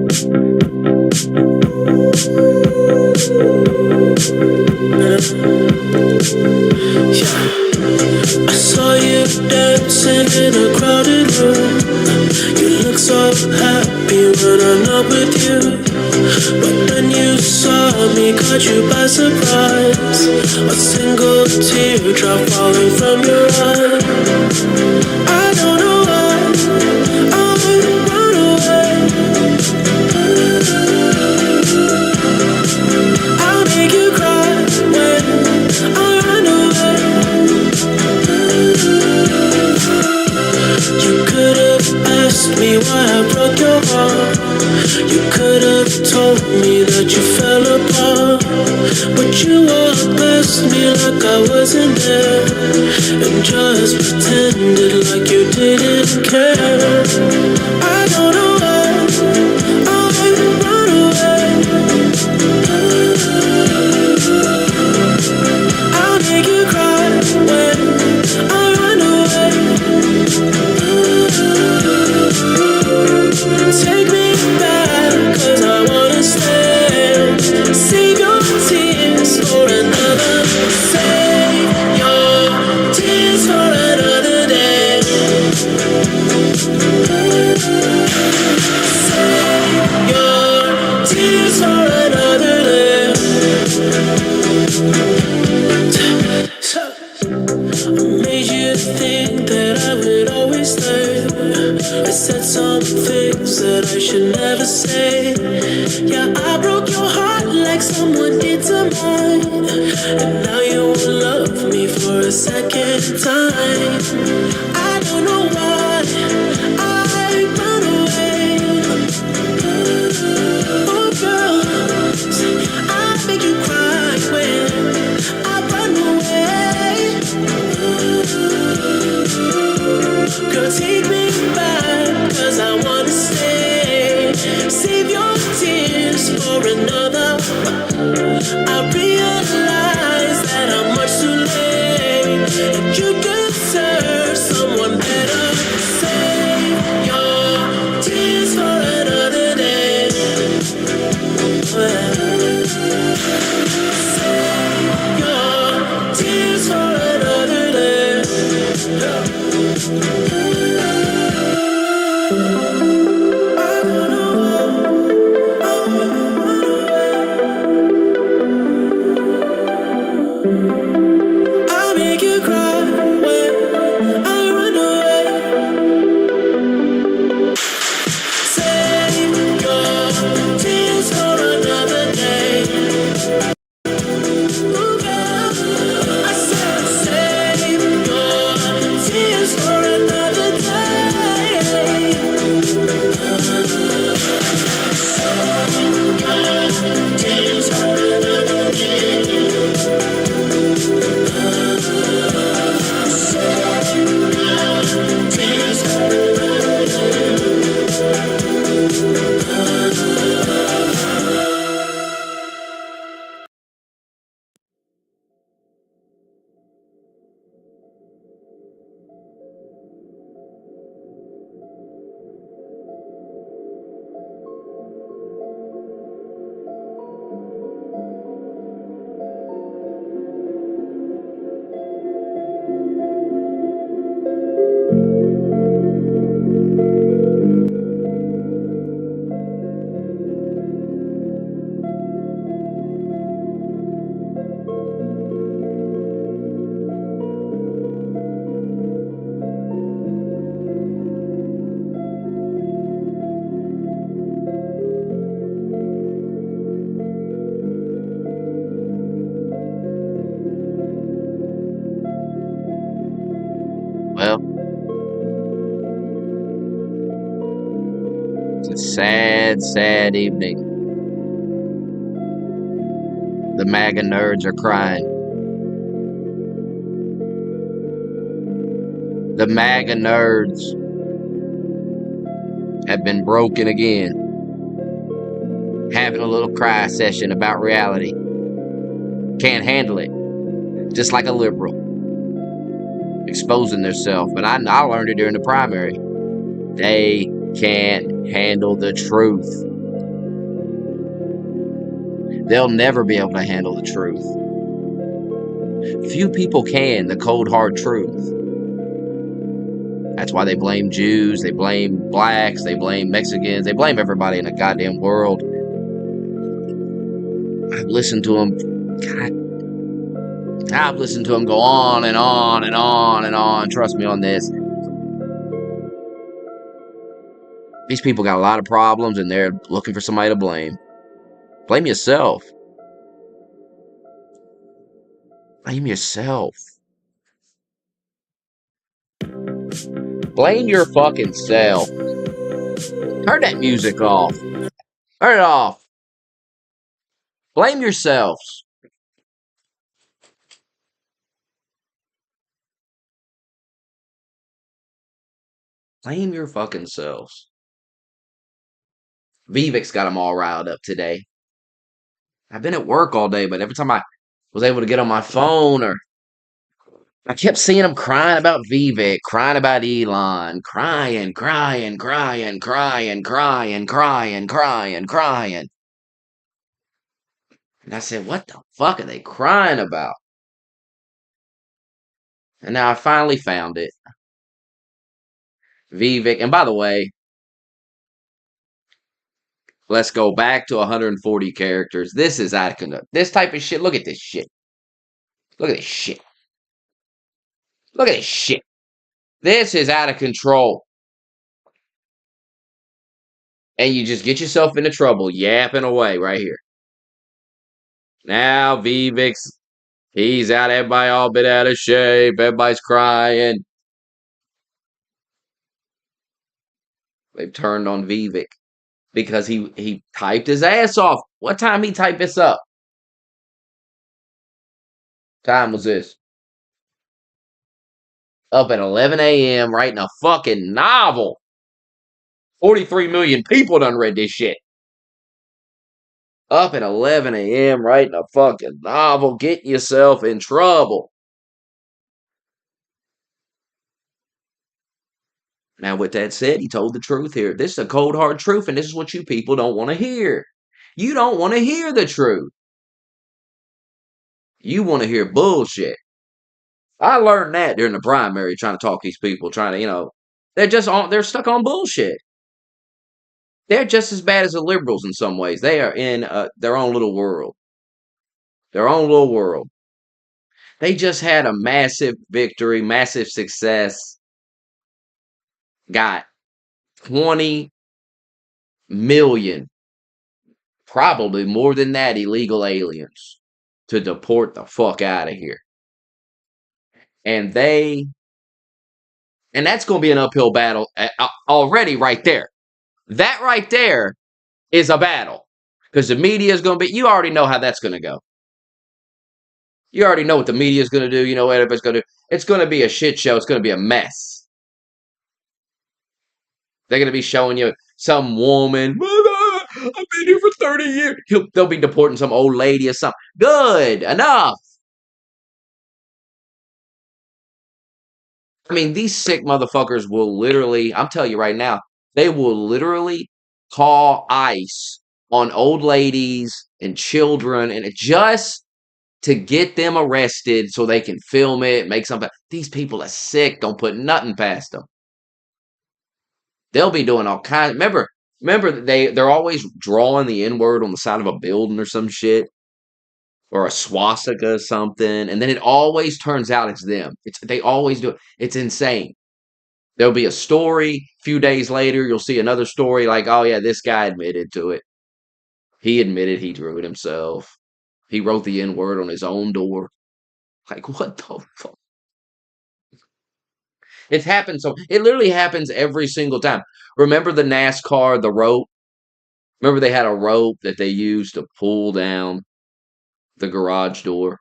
I saw you dancing in a crowded room. You look so happy when I'm not with you. But then you saw me, caught you by surprise. A single teardrop falling from your eye. I don't know why I run away. I'll make you cry when I run away. You could have asked me why I broke your heart. You could have told me that you fell apart. But you walked past me like I wasn't there, and just pretended like you didn't care. I don't know why I run away. I'll make you cry when I run away. Take me back, 'cause I wanna stay. Save your tears for another. Save your tears for another day. Save your tears for another day. I made you think that I would always stay. I said some things that I should never say. Yeah, I broke your heart like someone did to mine. And now you will love me for a second time. I don't know why I run away. Oh girl, I make you cry when I run away. Girl, take me back, 'cause I wanna stay. Save your tears for another. I realize that I'm much too late, and you deserve someone better. Save your tears for another day. Save your tears for another day. I'll make you cry when I run away. Save your tears for another day. Ooh, girl, I said save your tears for another day. Tears for another day. Well, it's a sad, sad evening. The MAGA nerds are crying. The MAGA nerds have been broken again. Having a little cry session about reality. Can't handle it. Just like a liberal. Exposing themselves. But I learned it during the primary. They can't handle the truth. They'll never be able to handle the truth. Few people can, the cold hard truth. That's why they blame Jews, they blame blacks, they blame Mexicans, they blame everybody in the goddamn world. I've listened to them, God, I've listened to them go on and on and on and on. Trust me on this. These people got a lot of problems and they're looking for somebody to blame. Blame yourself. Blame yourself. Blame your fucking self. Turn that music off. Turn it off. Blame yourselves. Blame your fucking selves. Vivek's got them all riled up today. I've been at work all day, but every time I was able to get on my phone or I kept seeing him crying about Vivek, crying about Elon, crying, crying, crying, crying, crying, crying, crying, crying. And I said, what the fuck are they crying about? And now I finally found it. Vivek, and by the way, let's go back to 140 characters. This is out of control. This type of shit. Look at this shit. Look at this shit. Look at this shit. This is out of control. And you just get yourself into trouble yapping away right here. Now Vivek's, he's out, everybody all bit out of shape, everybody's crying. They've turned on Vivek because he typed his ass off. What time he typed this up? Time was this? Up at 11 a.m. writing a fucking novel. 43 million people done read this shit. Up at 11 a.m. writing a fucking novel, getting yourself in trouble. Now, with that said, he told the truth here. This is a cold, hard truth, and this is what you people don't want to hear. You don't want to hear the truth. You want to hear bullshit. I learned that during the primary, trying to talk these people, trying to, they're stuck on bullshit. They're just as bad as the liberals in some ways. They are in their own little world. Their own little world. They just had a massive victory, massive success. Got 20 million, probably more than that, illegal aliens to deport the fuck out of here. And that's going to be an uphill battle already right there. That right there is a battle. Because the media is going to be, you already know how that's going to go. You already know what the media is going to do. You know what everybody's going to do. It's going to be a shit show. It's going to be a mess. They're going to be showing you some woman. I've been here for 30 years. They'll be deporting some old lady or something. Good. Enough. I mean, these sick motherfuckers will literally, I'm telling you right now, they will literally call ICE on old ladies and children and just to get them arrested so they can film it, make something. These people are sick. Don't put nothing past them. They'll be doing all kinds. Remember they're always drawing the N-word on the side of a building or some shit, or a swastika or something, and then it always turns out it's them. They always do it. It's insane. There'll be a story. A few days later, you'll see another story like, oh yeah, this guy admitted to it. He admitted he drew it himself. He wrote the N-word on his own door. Like, what the fuck? It happens. So it literally happens every single time. Remember the NASCAR, the rope? Remember they had a rope that they used to pull down the garage door?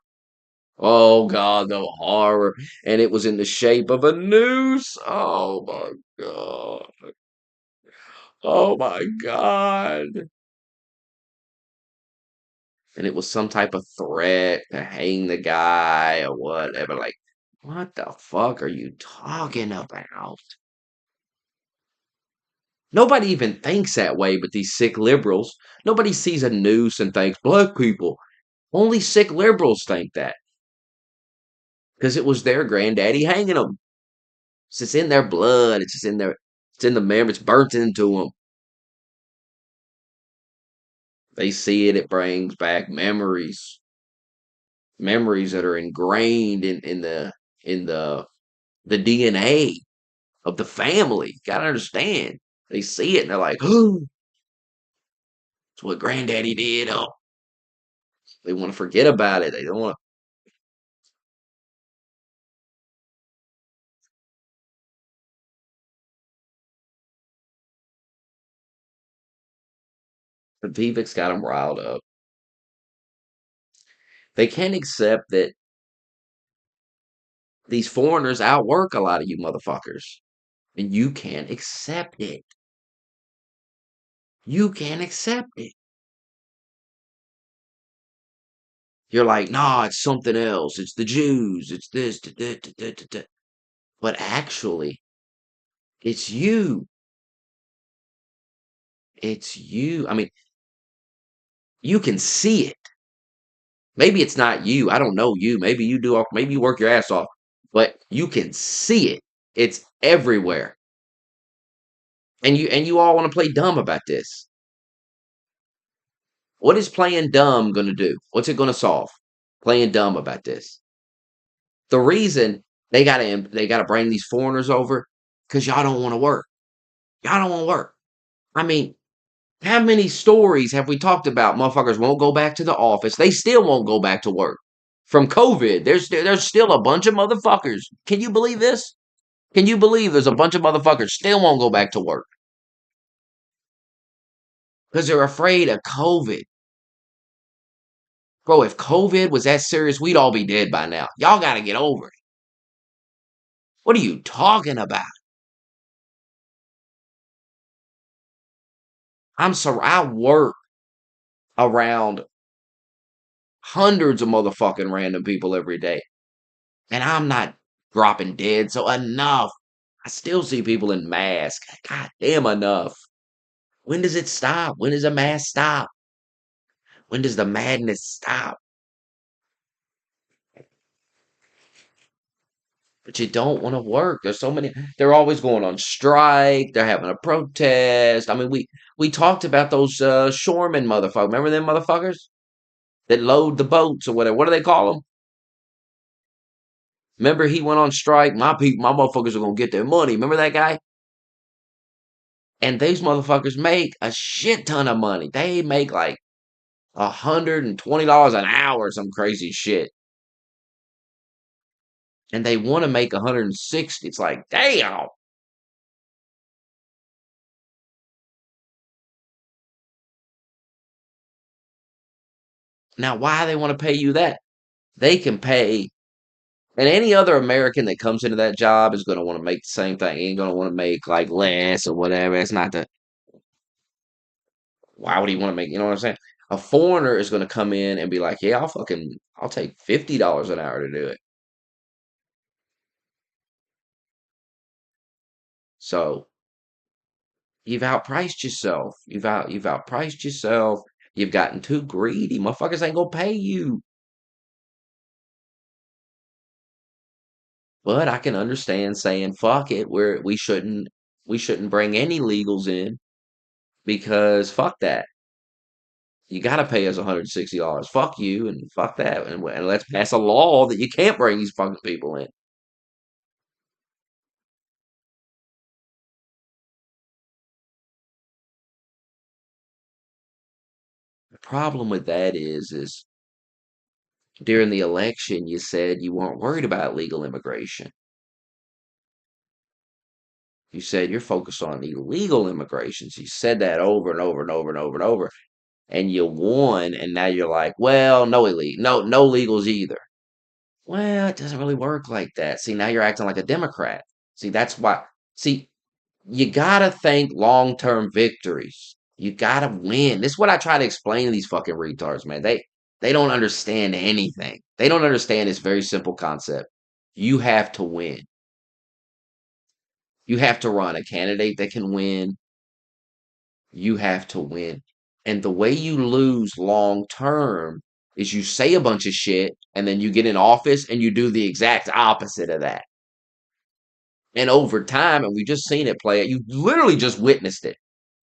Oh God, the horror. And it was in the shape of a noose. Oh my God. Oh my God. And it was some type of threat to hang the guy or whatever. Like, what the fuck are you talking about? Nobody even thinks that way, but these sick liberals. Nobody sees a noose and thinks black people. Only sick liberals think that because it was their granddaddy hanging them. It's just in their blood. It's just in their. It's in the memory. It's burnt into them. They see it. It brings back memories, memories that are ingrained in the DNA of the family. Gotta understand. They see it and they're like, "Oh, it's what granddaddy did." Oh, they want to forget about it. They don't want to. Vivek's got them riled up. They can't accept that these foreigners outwork a lot of you motherfuckers, and you can't accept it. You can't accept it. You're like, nah, it's something else. It's the Jews. It's this. Da, da, da, da, da, da." But actually, it's you. It's you. I mean, you can see it. Maybe it's not you. I don't know you. Maybe you do. Maybe you work your ass off, but you can see it. It's everywhere. And you all want to play dumb about this. What is playing dumb going to do? What's it going to solve? Playing dumb about this. The reason they gotta bring these foreigners over because y'all don't want to work. Y'all don't want to work. I mean, how many stories have we talked about? Motherfuckers won't go back to the office. They still won't go back to work from COVID. There's still a bunch of motherfuckers. Can you believe this? Can you believe there's a bunch of motherfuckers still won't go back to work because they're afraid of COVID? Bro, if COVID was that serious, we'd all be dead by now. Y'all got to get over it. What are you talking about? I work around hundreds of motherfucking random people every day, and I'm not dropping dead. So enough. I still see people in masks. God damn, enough. When does it stop? When does the mask stop? When does the madness stop? But you don't want to work. There's so many. They're always going on strike. They're having a protest. I mean, we talked about those shoremen motherfuckers. Remember them motherfuckers that load the boats or whatever? What do they call them? Remember he went on strike. My people, my motherfuckers are gonna get their money. Remember that guy? And these motherfuckers make a shit ton of money. They make like $120 an hour, some crazy shit. And they want to make 160. It's like, damn. Now, why they want to pay you that? They can pay, and any other American that comes into that job is going to want to make the same thing. He ain't going to want to make like less or whatever. It's not the, why would he want to make, you know what I'm saying? A foreigner is going to come in and be like, yeah, I'll take $50 an hour to do it. So you've outpriced yourself. You've outpriced yourself. You've gotten too greedy. Motherfuckers ain't gonna pay you. But I can understand saying, fuck it, we shouldn't bring any legals in because fuck that. You gotta pay us $160. Fuck you and fuck that. And let's pass a law that you can't bring these fucking people in. The problem with that is during the election you said you weren't worried about legal immigration. You said you're focused on illegal immigrations. You said that over and over and over and over and over, and you won. And now you're like, well, no illegal, no legals either. Well, it doesn't really work like that. See, now you're acting like a Democrat. See, that's why. See, you gotta think long term victories. You gotta win. This is what I try to explain to these fucking retards, man. They don't understand anything. They don't understand this very simple concept. You have to win. You have to run a candidate that can win. You have to win. And the way you lose long term is you say a bunch of shit and then you get in office and you do the exact opposite of that. And over time, and we've just seen it play out, you literally just witnessed it.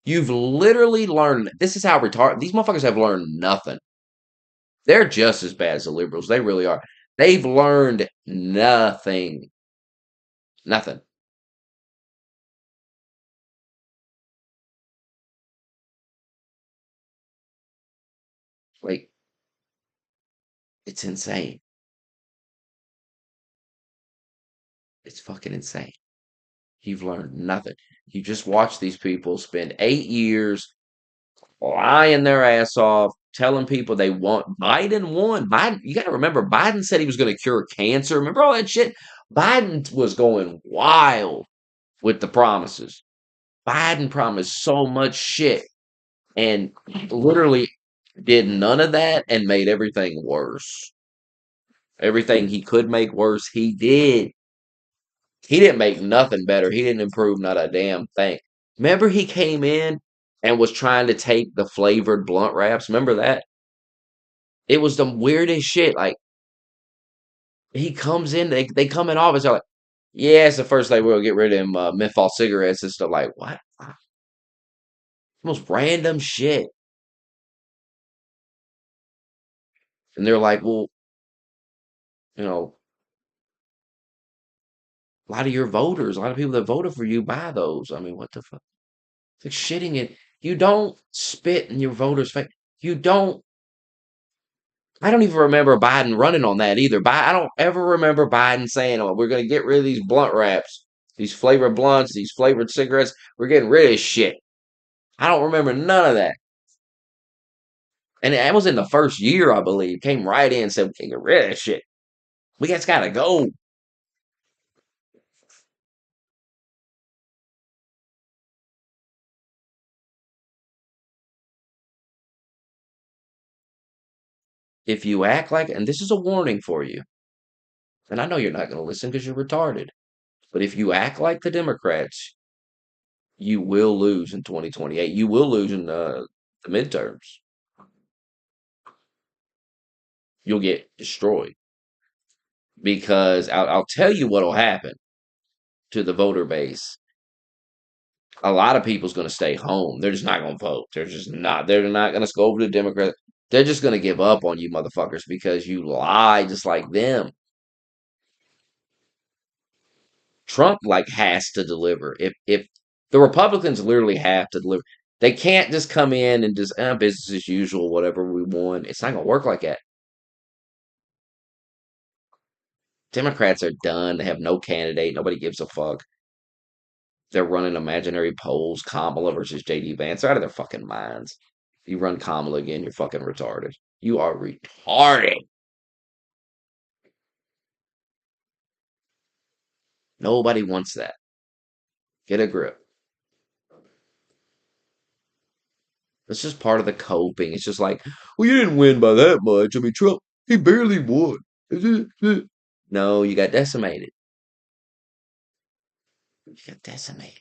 You've literally learned this is how retarded these motherfuckers have learned nothing. They're just as bad as the liberals. They really are. They've learned nothing. Nothing. Like, it's insane. It's fucking insane. You've learned nothing. You just watch these people spend 8 years lying their ass off, telling people they want Biden won. Biden, you got to remember, Biden said he was going to cure cancer. Remember all that shit? Biden was going wild with the promises. Biden promised so much shit and literally did none of that and made everything worse. Everything he could make worse, he did. He didn't make nothing better. He didn't improve not a damn thing. Remember he came in and was trying to take the flavored blunt wraps? Remember that? It was the weirdest shit. Like he comes in, they come in office, they're like, yeah, it's the first thing we'll get rid of them menthol cigarettes and stuff. Like what? Most random shit. And they're like, well, you know, a lot of your voters, a lot of people that voted for you buy those. I mean, what the fuck? It's like shitting it. You don't spit in your voters' face. You don't. I don't even remember Biden running on that either. I don't ever remember Biden saying, "Oh, we're going to get rid of these blunt wraps, these flavored blunts, these flavored cigarettes. We're getting rid of this shit." I don't remember none of that. And that was in the first year, I believe. Came right in and said, "We can get rid of this shit. We just got to go." If you act like, and this is a warning for you, and I know you're not going to listen because you're retarded, but if you act like the Democrats, you will lose in 2028. You will lose in the midterms. You'll get destroyed because I'll tell you what'll happen to the voter base. A lot of people's going to stay home. They're just not going to vote. They're just not. They're not going to go over to the Democrats. They're just going to give up on you motherfuckers because you lie just like them. Trump like has to deliver. If the Republicans literally have to deliver, they can't just come in and just business as usual, whatever we want. It's not going to work like that. Democrats are done. They have no candidate. Nobody gives a fuck. They're running imaginary polls. Kamala versus JD Vance. They're out of their fucking minds. You run Kamala again, you're fucking retarded. You are retarded. Nobody wants that. Get a grip. It's just part of the coping. It's just like, well, you didn't win by that much. I mean, Trump, he barely won. No, you got decimated. You got decimated.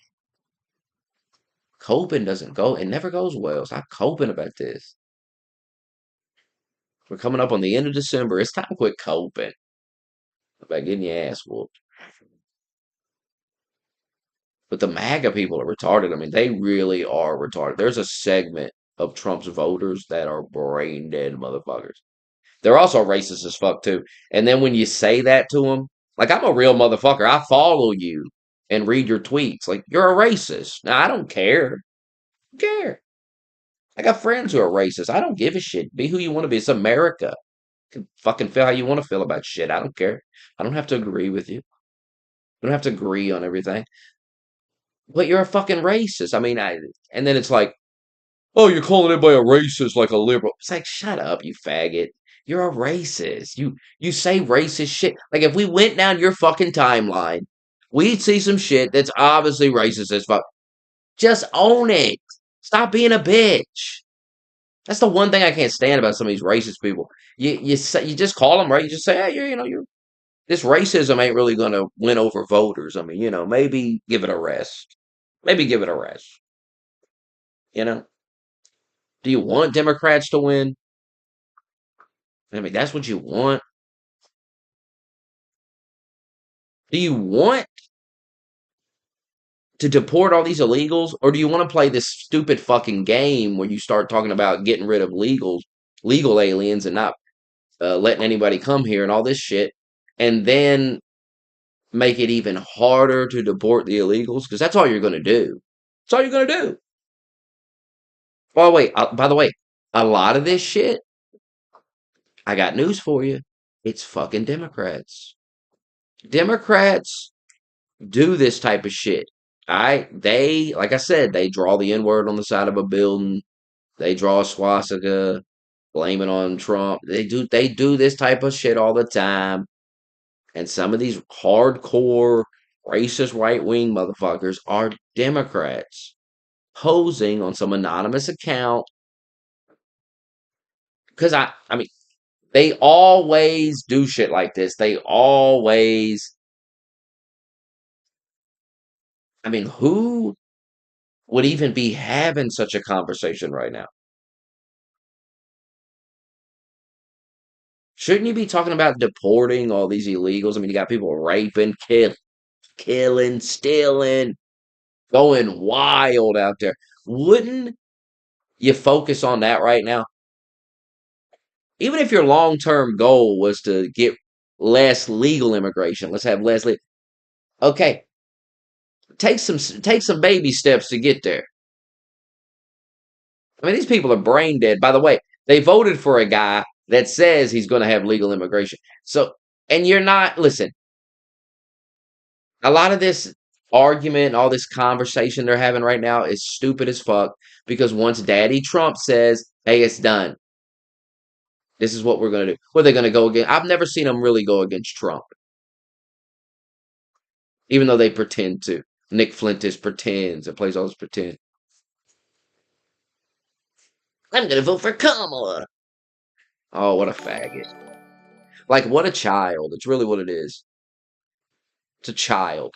Coping doesn't go, it never goes well. Stop coping about this. We're coming up on the end of December. It's time to quit coping about getting your ass whooped. But the MAGA people are retarded. I mean, they really are retarded. There's a segment of Trump's voters that are brain dead motherfuckers. They're also racist as fuck too. And then when you say that to them, like I'm a real motherfucker. I follow you and read your tweets. Like you're a racist. Now I don't care. I don't care. I got friends who are racist. I don't give a shit. Be who you want to be. It's America. You can fucking feel how you want to feel about shit. I don't care. I don't have to agree with you. I don't have to agree on everything. But you're a fucking racist. I mean, and then it's like, oh, you're calling everybody a racist like a liberal. It's like, shut up, you faggot. You're a racist. You say racist shit. Like if we went down your fucking timeline, we'd see some shit that's obviously racist as fuck. Just own it. Stop being a bitch. That's the one thing I can't stand about some of these racist people. You just call them right. You just say, hey, you're this racism ain't really gonna win over voters. I mean, maybe give it a rest. Maybe give it a rest. You know, do you want Democrats to win? I mean, that's what you want. Do you want to deport all these illegals, or do you want to play this stupid fucking game where you start talking about getting rid of legal aliens, and not letting anybody come here and all this shit, and then make it even harder to deport the illegals? Because that's all you're going to do. That's all you're going to do. Oh wait, by the way, a lot of this shit, I got news for you. It's fucking Democrats. Democrats do this type of shit. They, like I said, they draw the N word on the side of a building. They draw a swastika, blame it on Trump. They do this type of shit all the time. And some of these hardcore racist right wing motherfuckers are Democrats posing on some anonymous account. Because I mean, they always do shit like this. They always, I mean, who would even be having such a conversation right now? Shouldn't you be talking about deporting all these illegals? I mean, you got people raping, killing, stealing, going wild out there. Wouldn't you focus on that right now? Even if your long-term goal was to get less legal immigration, let's have less. Okay, take some baby steps to get there. I mean, these people are brain dead. By the way, they voted for a guy that says he's going to have legal immigration. So, and you're not, listen, a lot of this argument, all this conversation they're having right now is stupid as fuck, because once Daddy Trump says, hey, it's done, this is what we're going to do. What are they going to go against? I've never seen them really go against Trump, even though they pretend to. Nick Flintis pretends and plays all this pretend. I'm going to vote for Kamala. Oh, what a faggot. Like, what a child. It's really what it is. It's a child.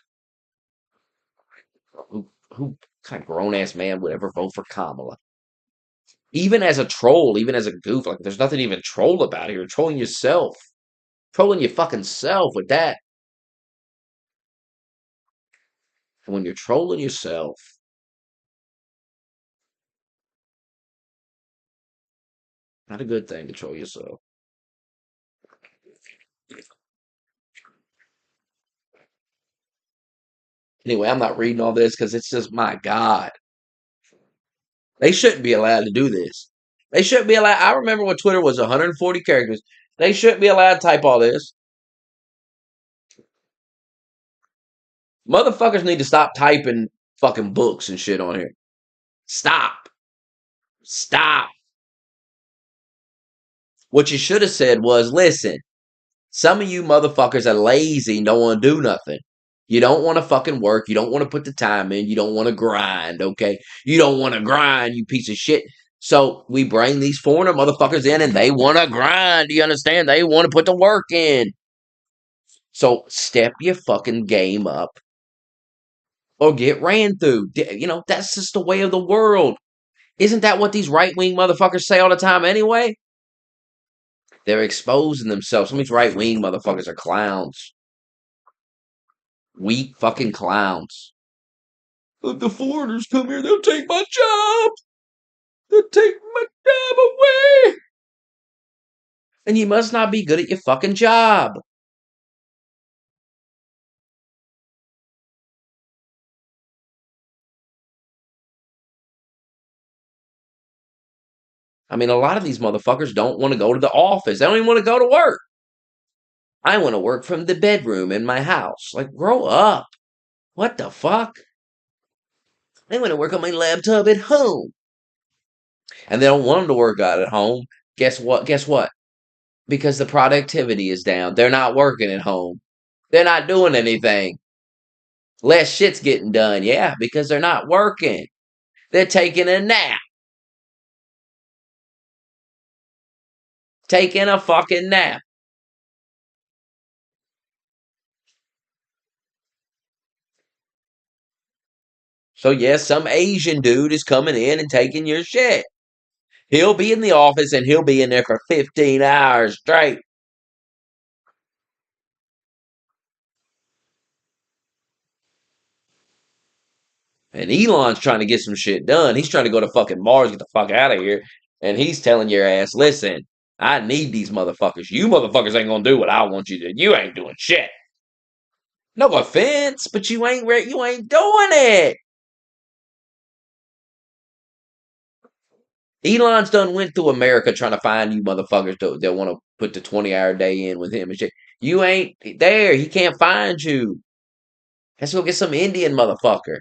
Who kind of grown ass man would ever vote for Kamala? Even as a troll, even as a goof, like, there's nothing to even troll about here. You're trolling yourself. Trolling your fucking self with that. And when you're trolling yourself, not a good thing to troll yourself. Anyway, I'm not reading all this because it's just, my God. They shouldn't be allowed to do this. They shouldn't be allowed. I remember when Twitter was 140 characters. They shouldn't be allowed to type all this. Motherfuckers need to stop typing fucking books and shit on here. Stop. Stop. What you should have said was, listen, some of you motherfuckers are lazy and don't want to do nothing. You don't want to fucking work. You don't want to put the time in. You don't want to grind, okay? You don't want to grind, you piece of shit. So we bring these foreigner motherfuckers in and they want to grind. Do you understand? They want to put the work in. So step your fucking game up or get ran through. You know, that's just the way of the world. Isn't that what these right wing motherfuckers say all the time anyway? They're exposing themselves. Some of these right wing motherfuckers are clowns. Weak fucking clowns. If the foreigners come here, they'll take my job. They'll take my job away. And you must not be good at your fucking job. I mean, a lot of these motherfuckers don't want to go to the office. They don't even want to go to work. I want to work from the bedroom in my house. Like, grow up. What the fuck? I want to work on my laptop at home. And they don't want them to work out at home. Guess what? Guess what? Because the productivity is down. They're not working at home. They're not doing anything. Less shit's getting done. Yeah, because they're not working. They're taking a nap. Taking a fucking nap. So yes, some Asian dude is coming in and taking your shit. He'll be in the office and he'll be in there for 15 hours straight. And Elon's trying to get some shit done. He's trying to go to fucking Mars, get the fuck out of here. And he's telling your ass, listen, I need these motherfuckers. You motherfuckers ain't gonna do what I want you to do. You ain't doing shit. No offense, but you ain't doing it. Elon's done went through America trying to find you motherfuckers that want to put the 20-hour day in with him and shit. You ain't there. He can't find you. Let's go get some Indian motherfucker.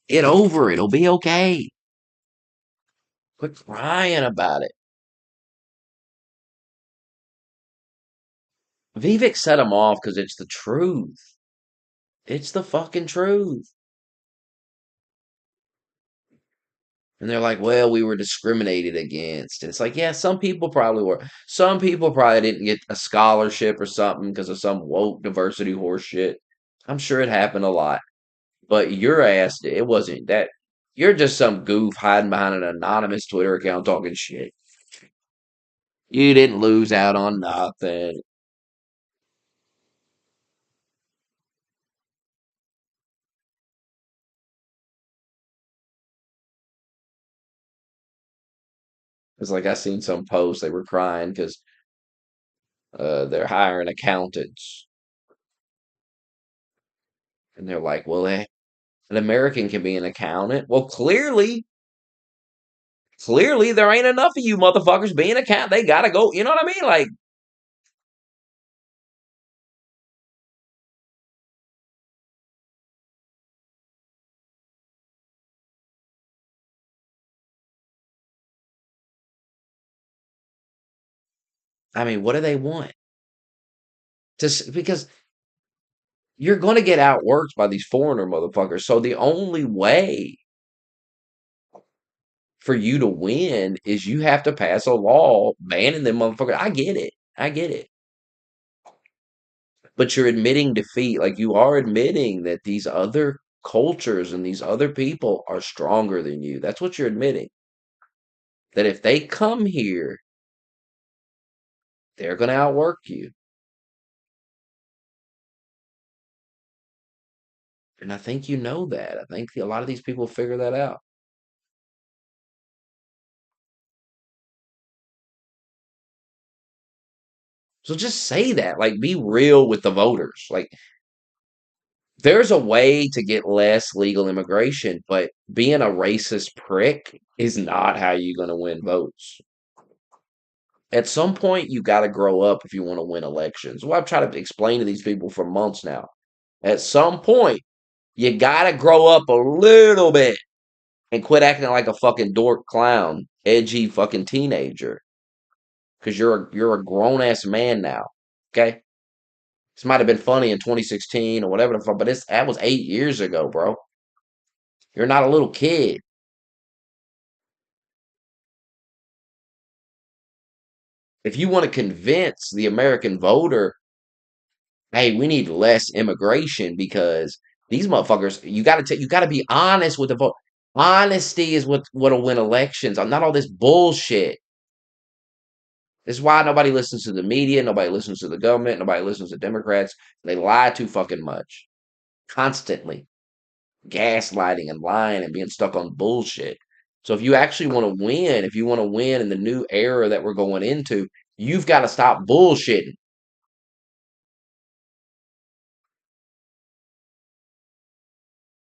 Get over it. It'll be okay. Quit crying about it. Vivek set him off because it's the truth. It's the fucking truth. And they're like, well, we were discriminated against. And it's like, yeah, some people probably were. Some people probably didn't get a scholarship or something because of some woke diversity horse shit. I'm sure it happened a lot. But your ass, it wasn't that. You're just some goof hiding behind an anonymous Twitter account talking shit. You didn't lose out on nothing. It's like I seen some post, they were crying because they're hiring accountants. And they're like, well, an American can be an accountant. Well, clearly there ain't enough of you motherfuckers being accountant. They gotta go. You know what I mean? Like, I mean, what do they want? Because you're gonna get outworked by these foreigner motherfuckers. So the only way for you to win is you have to pass a law banning them motherfuckers. I get it. I get it. But you're admitting defeat. Like you are admitting that these other cultures and these other people are stronger than you. That's what you're admitting. That if they come here, they're gonna outwork you. And I think you know that. I think a lot of these people figure that out. So just say that. Like be real with the voters. Like there's a way to get less legal immigration, but being a racist prick is not how you're going to win votes. At some point, you got to grow up if you want to win elections. Well, I've tried to explain to these people for months now. At some point, you got to grow up a little bit and quit acting like a fucking dork clown, edgy fucking teenager. Because you're a grown ass man now. Okay, this might have been funny in 2016 or whatever the fuck, but that was 8 years ago, bro. You're not a little kid. If you want to convince the American voter, hey, we need less immigration because these motherfuckers, you got to be honest with the vote. Honesty is what'll win elections. I'm not all this bullshit. This is why nobody listens to the media, nobody listens to the government, nobody listens to Democrats. They lie too fucking much, constantly, gaslighting and lying and being stuck on bullshit. So if you actually want to win, if you want to win in the new era that we're going into, you've got to stop bullshitting.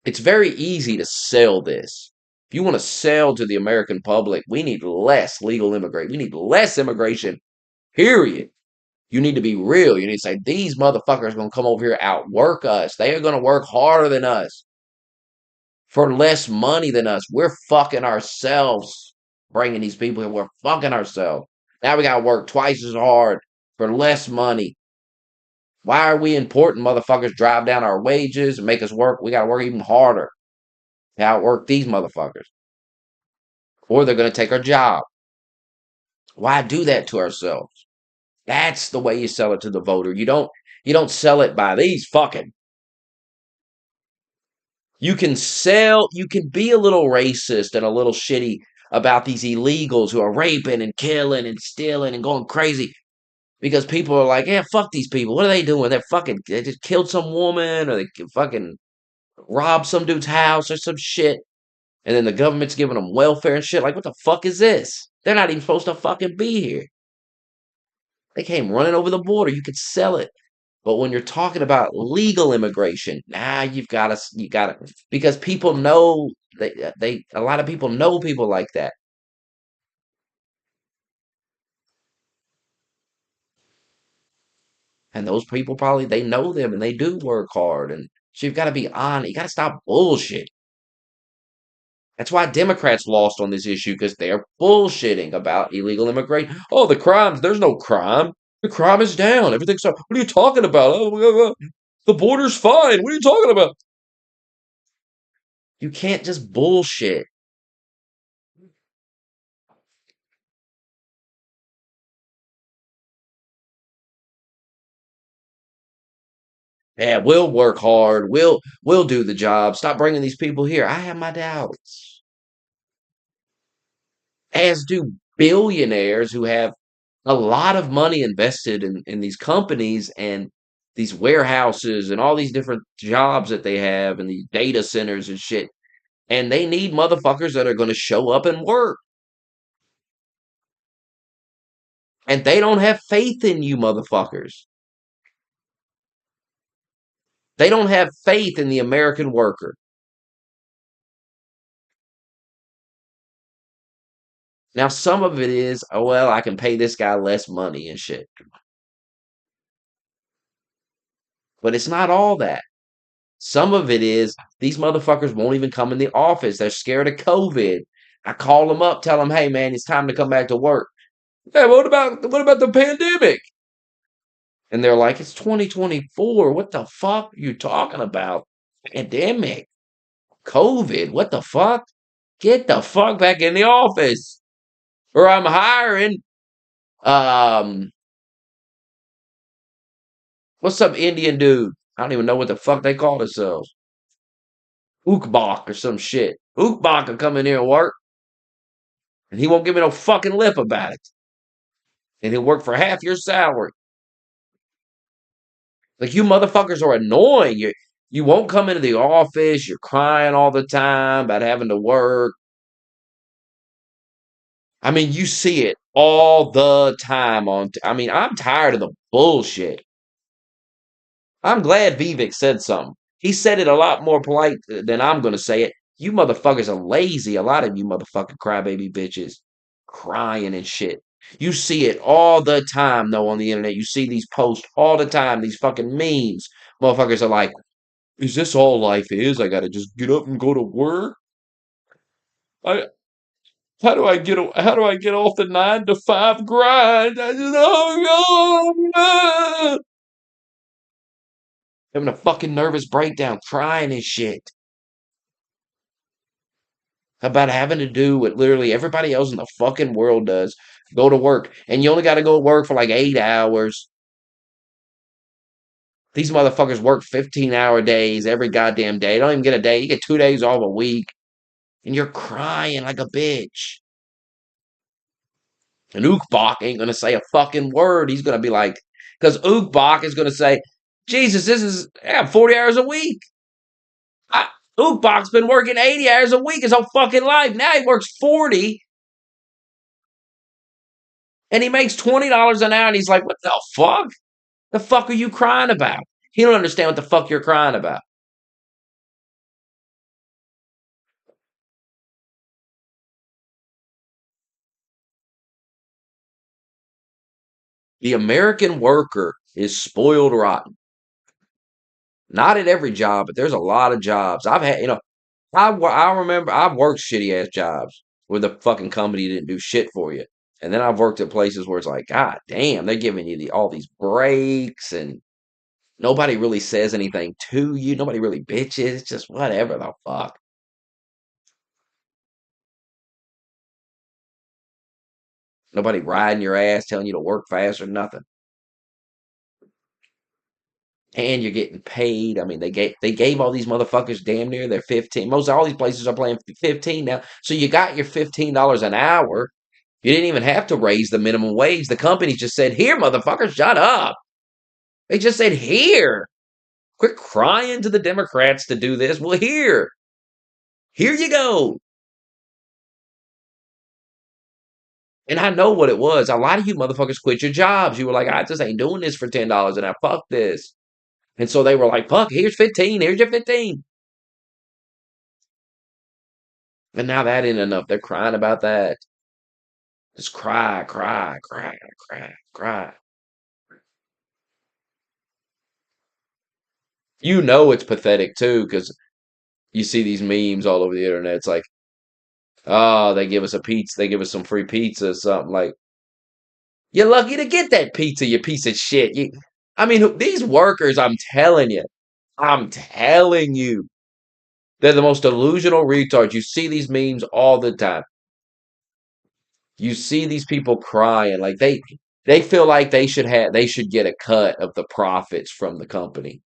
It's very easy to sell this. If you want to sell to the American public, we need less legal immigration. We need less immigration, period. You need to be real. You need to say, these motherfuckers are going to come over here outwork us. They are going to work harder than us for less money than us. We're fucking ourselves bringing these people here. We're fucking ourselves. Now we got to work twice as hard for less money. Why are we important motherfuckers drive down our wages and make us work? We got to work even harder to outwork these motherfuckers. Or they're going to take our job. Why do that to ourselves? That's the way you sell it to the voter. You don't You don't sell it by these fucking. You can be a little racist and a little shitty about these illegals who are raping and killing and stealing and going crazy because people are like, yeah, fuck these people. What are they doing? They just killed some woman or they fucking robbed some dude's house or some shit. And then the government's giving them welfare and shit. Like, what the fuck is this? They're not even supposed to fucking be here. They came running over the border. You could sell it. But when you're talking about legal immigration, now you gotta, because people know a lot of people know people like that. And those people probably, they know them and they do work hard. And so you've got to be honest. You got to stop bullshit. That's why Democrats lost on this issue because they're bullshitting about illegal immigration. Oh, the crimes, there's no crime. The crime is down. Everything's up. What are you talking about? Oh, the border's fine. What are you talking about? You can't just bullshit. Yeah, we'll work hard. We'll do the job. Stop bringing these people here. I have my doubts. As do billionaires who have a lot of money invested in these companies and these warehouses and all these different jobs that they have and these data centers and shit. And they need motherfuckers that are going to show up and work. And they don't have faith in you motherfuckers. They don't have faith in the American worker. Now, some of it is, oh, well, I can pay this guy less money and shit. But it's not all that. Some of it is these motherfuckers won't even come in the office. They're scared of COVID. I call them up, tell them, hey man, it's time to come back to work. Hey, what about the pandemic? And they're like, it's 2024. What the fuck are you talking about? Pandemic, COVID, what the fuck? Get the fuck back in the office. Or I'm hiring um what's some Indian dude? I don't even know what the fuck they call themselves. Ukbok or some shit. Ukbok will come in here and work. And he won't give me no fucking lip about it. And he'll work for half your salary. Like you motherfuckers are annoying. You won't come into the office. You're crying all the time about having to work. I mean, you see it all the time I mean, I'm tired of the bullshit. I'm glad Vivek said something. He said it a lot more polite than I'm going to say it. You motherfuckers are lazy. A lot of you motherfucking crybaby bitches crying and shit. You see it all the time, though, on the internet. You see these posts all the time, these fucking memes. Motherfuckers are like, is this all life is? I gotta just get up and go to work? I how do I get off the 9 to 5 grind? I just having a fucking nervous breakdown, crying and shit. About having to do what literally everybody else in the fucking world does. Go to work. And you only got to go to work for like 8 hours. These motherfuckers work 15-hour days every goddamn day. They don't even get a day. You get 2 days off a week. And you're crying like a bitch. And Ukbach ain't going to say a fucking word. He's going to be like, because Ukbach is going to say, Jesus, this is 40 hours a week. Ukbach's been working 80 hours a week his whole fucking life. Now he works 40 and he makes $20 an hour. And he's like, what the fuck? The fuck are you crying about? He don't understand what the fuck you're crying about. The American worker is spoiled rotten. Not at every job, but there's a lot of jobs. I've had, I remember I've worked shitty ass jobs where the fucking company didn't do shit for you. And then I've worked at places where it's like, God damn, they're giving you all these breaks and nobody really says anything to you. Nobody really bitches. It's just whatever the fuck. Nobody riding your ass, telling you to work fast or nothing. and you're getting paid. I mean, they gave all these motherfuckers damn near their 15. Most all these places are playing 15 now. So you got your $15 an hour. You didn't even have to raise the minimum wage. The company just said, "Here, motherfucker, shut up." They just said, "Here." Quit crying to the Democrats to do this. Well, here you go. And I know what it was. A lot of you motherfuckers quit your jobs. You were like, I just ain't doing this for $10 an hour. Fuck this. And so they were like, fuck, here's 15. Here's your 15. And now that ain't enough. They're crying about that. Just cry, cry, cry, cry, cry. You know it's pathetic too, because you see these memes all over the internet. It's like, oh, they give us a pizza, they give us some free pizza or something. Like, you're lucky to get that pizza, you piece of shit. I mean, these workers, I'm telling you, they're the most delusional retards. You see these memes all the time. You see these people crying like they feel like they should get a cut of the profits from the company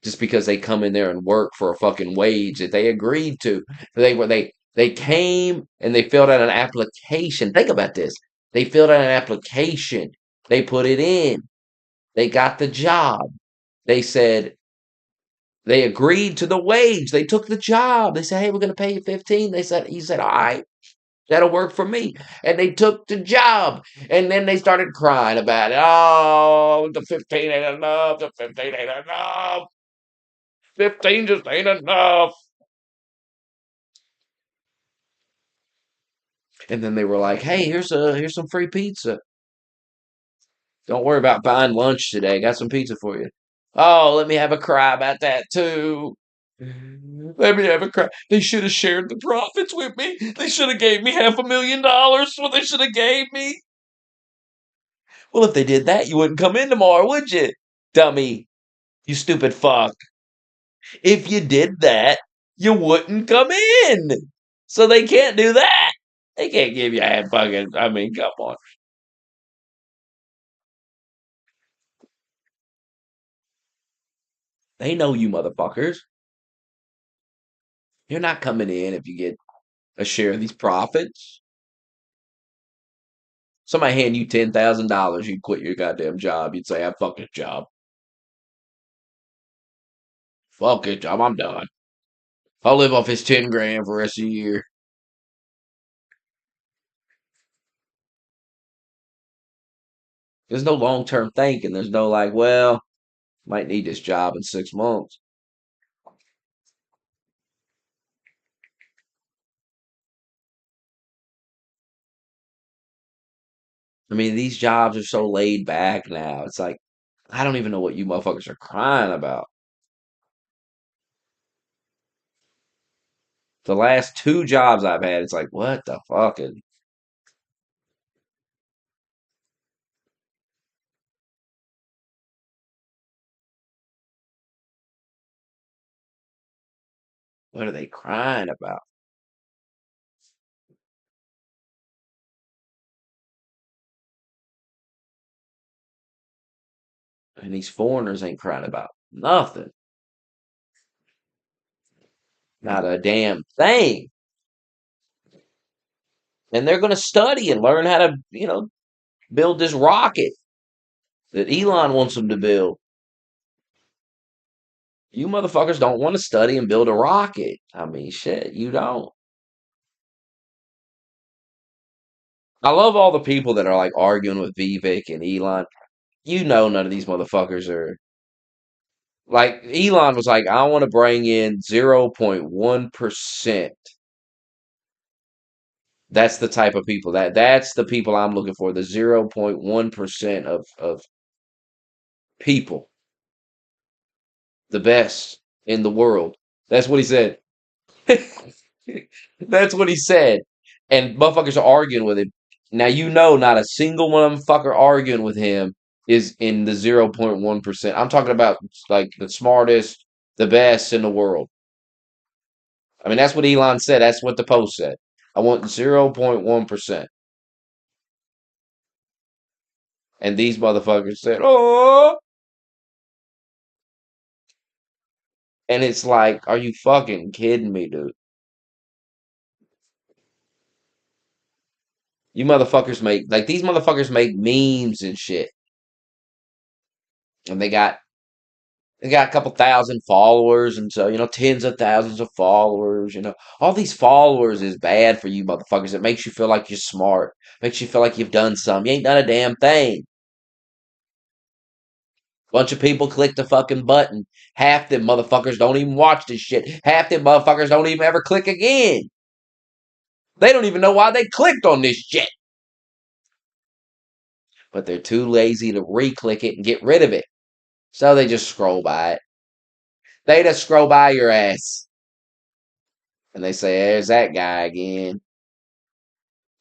just because they come in there and work for a fucking wage that they agreed to. They came and they filled out an application. Think about this. They filled out an application. They put it in. They got the job. They said they agreed to the wage. They took the job. They said, "Hey, we're going to pay you 15." He said, "All right. That'll work for me." And they took the job. And then they started crying about it. Oh, the 15 ain't enough. The 15 ain't enough. 15 just ain't enough. And then they were like, "Hey, here's some free pizza. Don't worry about buying lunch today. Got some pizza for you." Oh, let me have a cry about that too. Let me have a cry. They should have shared the profits with me. They should have gave me $500,000. What they should have gave me. Well, if they did that, you wouldn't come in tomorrow, would you? Dummy. You stupid fuck. If you did that, you wouldn't come in. So they can't do that. They can't give you a fucking, I mean, come on. They know you motherfuckers. You're not coming in if you get a share of these profits. Somebody hand you $10,000, you'd quit your goddamn job. You'd say, "I fuck this job. Fuck this job. I'm done. I'll live off his 10 grand for the rest of the year." There's no long term thinking. There's no like, well, might need this job in 6 months. I mean, these jobs are so laid back now. It's like, I don't even know what you motherfuckers are crying about. The last two jobs I've had, it's like, what the fucking, what are they crying about? And these foreigners ain't crying about nothing. Not a damn thing. And they're going to study and learn how to, build this rocket that Elon wants them to build. You motherfuckers don't want to study and build a rocket. I mean, shit, you don't. I love all the people that are like arguing with Vivek and Elon. You know, none of these motherfuckers are like Elon was like, I want to bring in 0.1%. That's the type of people that's the people I'm looking for. The 0.1% of people, the best in the world. That's what he said. That's what he said. And motherfuckers are arguing with him. Now you know not a single one of them fucker arguing with him is in the 0.1%. I'm talking about like the smartest, the best in the world. I mean, that's what Elon said. That's what the post said. I want 0.1%. And these motherfuckers said, "Oh, And it's like, are you fucking kidding me, dude? You motherfuckers make like these motherfuckers make memes and shit. And they got a couple thousand followers, and so tens of thousands of followers. All these followers is bad for you motherfuckers. It makes you feel like you're smart, makes you feel like you've done something. You ain't done a damn thing. Bunch of people click the fucking button. Half them motherfuckers don't even watch this shit. Half them motherfuckers don't even ever click again. They don't even know why they clicked on this shit. But they're too lazy to re-click it and get rid of it. So they just scroll by it. They just scroll by your ass. And they say, there's that guy again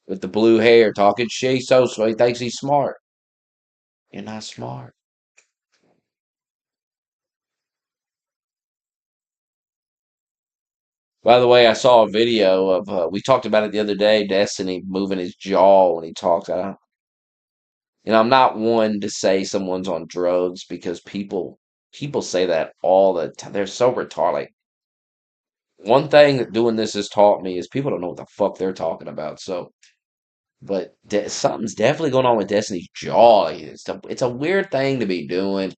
with the blue hair talking shit. So he thinks he's smart. You're not smart. By the way, I saw a video of, we talked about it the other day, Destiny moving his jaw when he talks. I'm not one to say someone's on drugs because people say that all the time. They're so retarded. Like, one thing that doing this has taught me is people don't know what the fuck they're talking about. So, but something's definitely going on with Destiny's jaw. It's a weird thing to be doing.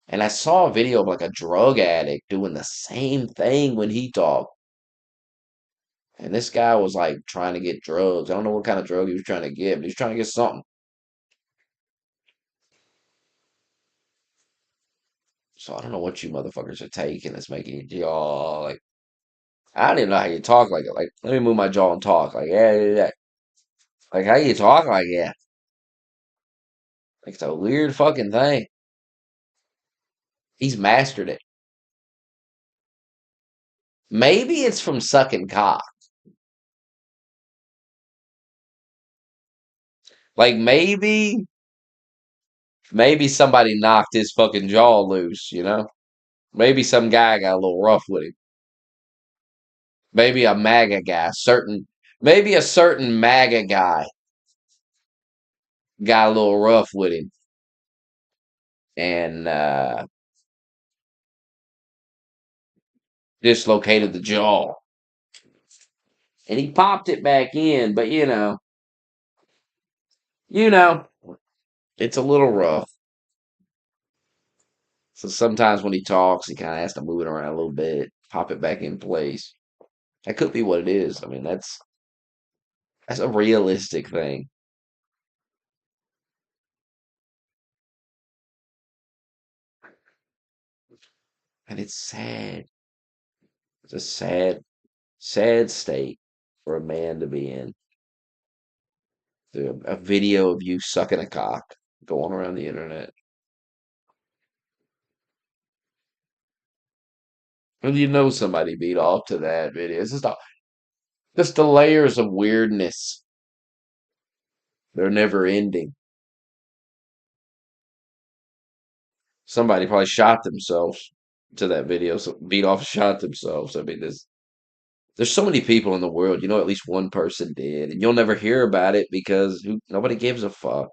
And I saw a video of like a drug addict doing the same thing when he talked. And this guy was like trying to get drugs. I don't know what kind of drug he was trying to get, but he was trying to get something. So I don't know what you motherfuckers are taking that's making your jaw like. I don't even know how you talk like it. Like, let me move my jaw and talk. Like, yeah, yeah, yeah. Like, how you talk like yeah? Like, it's a weird fucking thing. He's mastered it. Maybe it's from sucking cock. Like, maybe somebody knocked his fucking jaw loose. Maybe some guy got a little rough with him. Maybe a MAGA guy, maybe a certain MAGA guy got a little rough with him and dislocated the jaw. And he popped it back in, but you know, it's a little rough. So sometimes when he talks, he kind of has to move it around a little bit, pop it back in place. That could be what it is. I mean, that's a realistic thing, and it's sad. It's a sad, sad state for a man to be in. A video of you sucking a cock going around the internet. And somebody beat off to that video. It's just the layers of weirdness. They're never ending. Somebody probably shot themselves to that video. So beat off shot themselves. I mean, there's so many people in the world. At least one person did, and you'll never hear about it because nobody gives a fuck.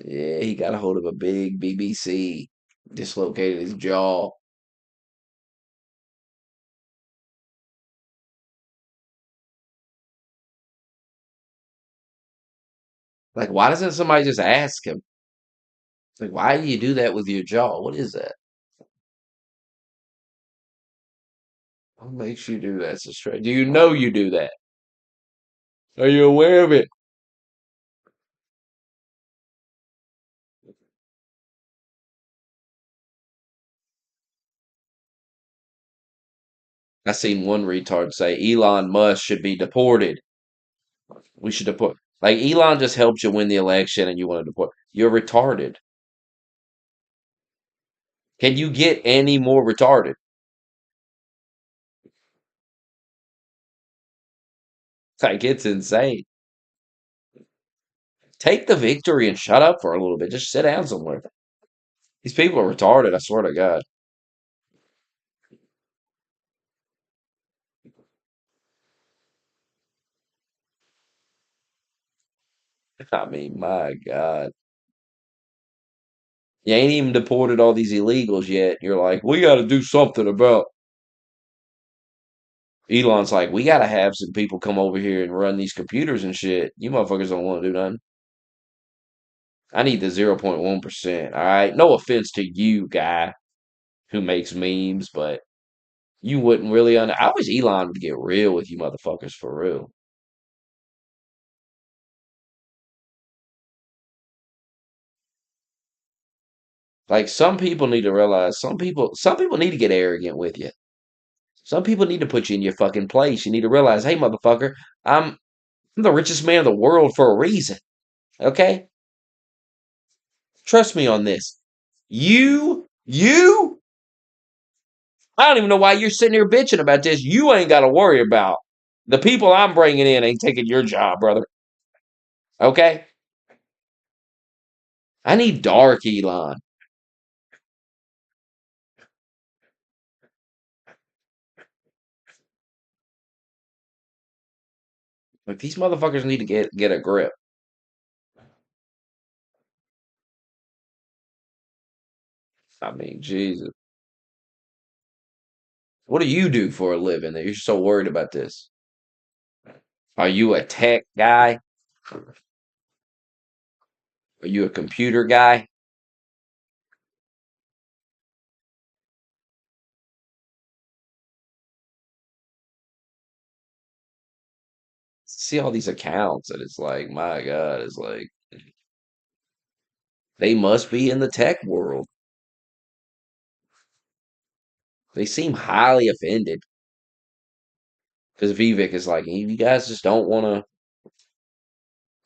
Yeah, he got a hold of a big BBC, dislocated his jaw. Like, why doesn't somebody just ask him? Like, why do you do that with your jaw? What is that? What makes you do that? So straight. Do you know you do that? Are you aware of it? I seen one retard say Elon Musk should be deported. We should deport. Like, Elon just helped you win the election and you want to deport. You're retarded. Can you get any more retarded? Like, it's insane. Take the victory and shut up for a little bit. Just sit down somewhere. These people are retarded, I swear to God. I mean, my God. You ain't even deported all these illegals yet. You're like, we got to do something about. Elon's like, we got to have some people come over here and run these computers and shit. You motherfuckers don't want to do nothing. I need the 0.1%. All right. No offense to you, guy who makes memes, but you wouldn't really. I wish Elon would get real with you motherfuckers for real. Like some people need to realize some people need to get arrogant with you. Some people need to put you in your fucking place. You need to realize, hey, motherfucker, I'm the richest man in the world for a reason. Okay? Trust me on this. You, I don't even know why you're sitting here bitching about this. You ain't got to worry about the people I'm bringing in ain't taking your job, brother. Okay? I need dark Elon. Like these motherfuckers need to get a grip. I mean, Jesus. What do you do for a living that you're so worried about this? Are you a tech guy? Are you a computer guy? See all these accounts, and it's like, my God, it's like they must be in the tech world. They seem highly offended because Vivek is like, you guys just don't want to.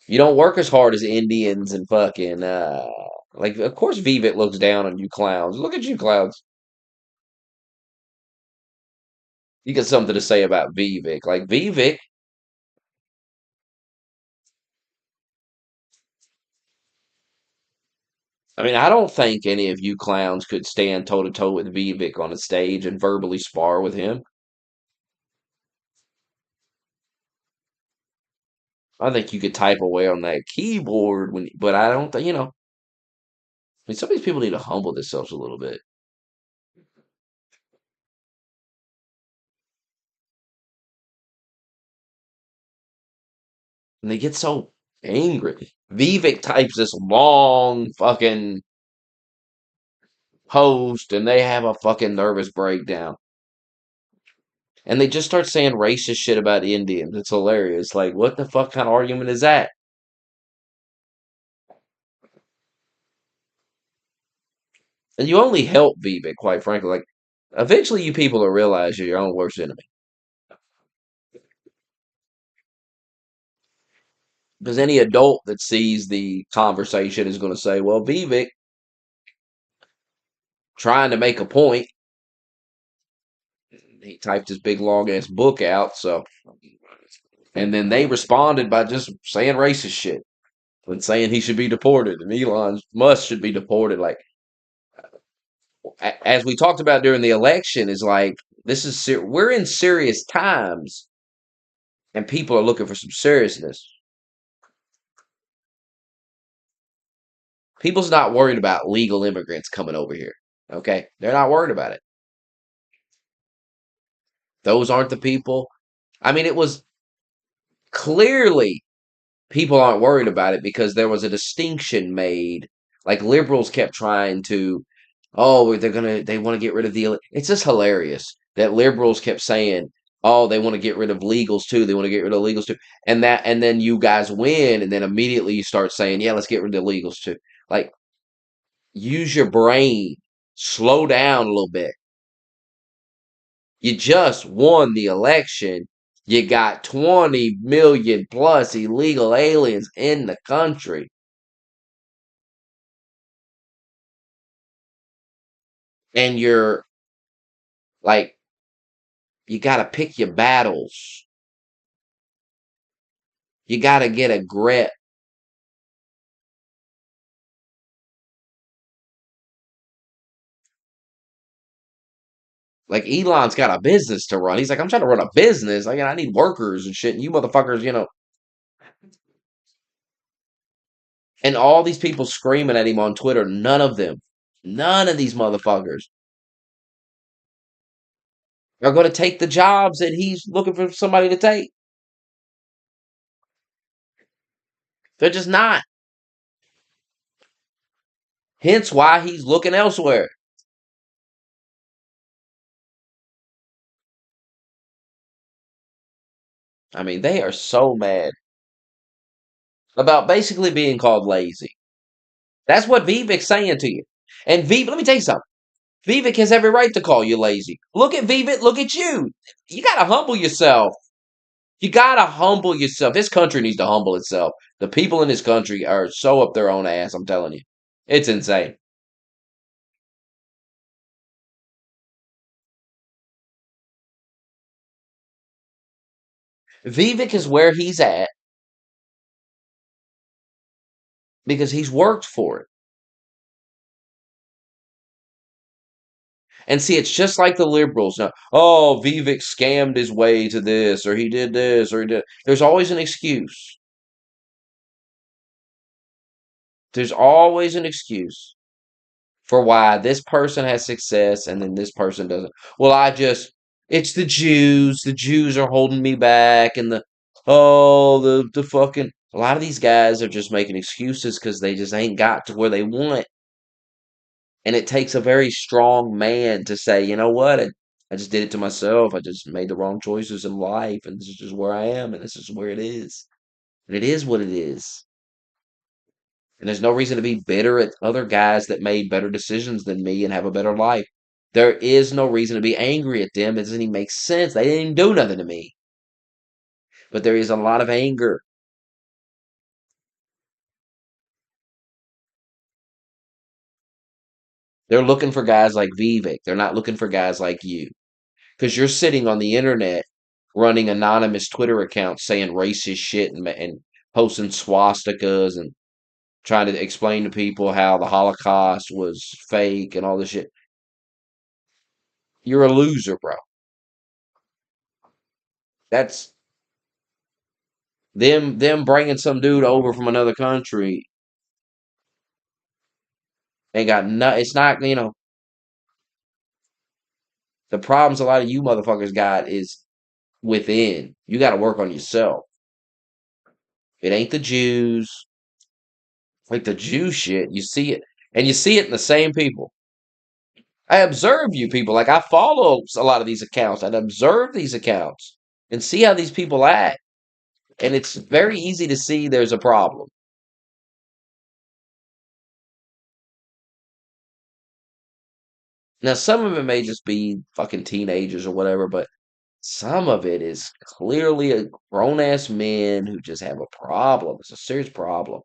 You don't work as hard as Indians and fucking like. Of course, Vivek looks down on you clowns. Look at you clowns. You got something to say about Vivek? Like Vivek. I mean, I don't think any of you clowns could stand toe to toe with Vivek on a stage and verbally spar with him. I think you could type away on that keyboard but I don't think I mean, some of these people need to humble themselves a little bit, and they get so angry. Vivek types this long fucking post, and they have a fucking nervous breakdown, and they just start saying racist shit about Indians. It's hilarious. Like, what the fuck kind of argument is that? And you only help Vivek, quite frankly. Like, eventually, you people will realize you're your own worst enemy. Because any adult that sees the conversation is going to say, well, Vivek trying to make a point. He typed his big long ass book out, so and then they responded by just saying racist shit and saying he should be deported and Elon Musk should be deported. Like as we talked about during the election, is like this is we're in serious times and people are looking for some seriousness. People's not worried about legal immigrants coming over here. Okay, they're not worried about it. Those aren't the people. I mean, it was clearly people aren't worried about it because there was a distinction made. Like liberals kept trying to, oh, they want to get rid of the. It's just hilarious that liberals kept saying, oh, they want to get rid of legals too. They want to get rid of legals too, and then you guys win, and then immediately you start saying, yeah, let's get rid of legals too. Like, use your brain, slow down a little bit. You just won the election. You got 20 million plus illegal aliens in the country. And you're like, you got to pick your battles. You got to get a grip. Like, Elon's got a business to run. He's like, I'm trying to run a business. Like, I need workers and shit. And you motherfuckers, And all these people screaming at him on Twitter, none of these motherfuckers are going to take the jobs that he's looking for somebody to take. They're just not. Hence why he's looking elsewhere. I mean, they are so mad about basically being called lazy. That's what Vivek's saying to you. And Vivek, let me tell you something. Vivek has every right to call you lazy. Look at Vivek, look at you. You gotta humble yourself. You gotta humble yourself. This country needs to humble itself. The people in this country are so up their own ass, I'm telling you. It's insane. Vivek is where he's at because he's worked for it. And see, it's just like the liberals now. Oh, Vivek scammed his way to this, or he did this, or he did. There's always an excuse. There's always an excuse for why this person has success and then this person doesn't. Well, it's the Jews. The Jews are holding me back, and the fucking. A lot of these guys are just making excuses because they just ain't got to where they want. And it takes a very strong man to say, you know what? I just did it to myself. I just made the wrong choices in life, and this is just where I am, and this is where it is. And it is what it is. And there's no reason to be bitter at other guys that made better decisions than me and have a better life. There is no reason to be angry at them. It doesn't even make sense. They didn't even do nothing to me. But there is a lot of anger. They're looking for guys like Vivek. They're not looking for guys like you. Because you're sitting on the internet running anonymous Twitter accounts saying racist shit and posting swastikas and trying to explain to people how the Holocaust was fake and all this shit. You're a loser, bro. That's them bringing some dude over from another country ain't got no. It's not the problems a lot of you motherfuckers got is within. You got to work on yourself. It ain't the Jews. Like the Jew shit, you see it, and you see it in the same people. I observe you people. Like I follow a lot of these accounts. I observe these accounts and see how these people act. And it's very easy to see there's a problem. Now, some of it may just be fucking teenagers or whatever, but some of it is clearly a grown ass men who just have a problem. It's a serious problem.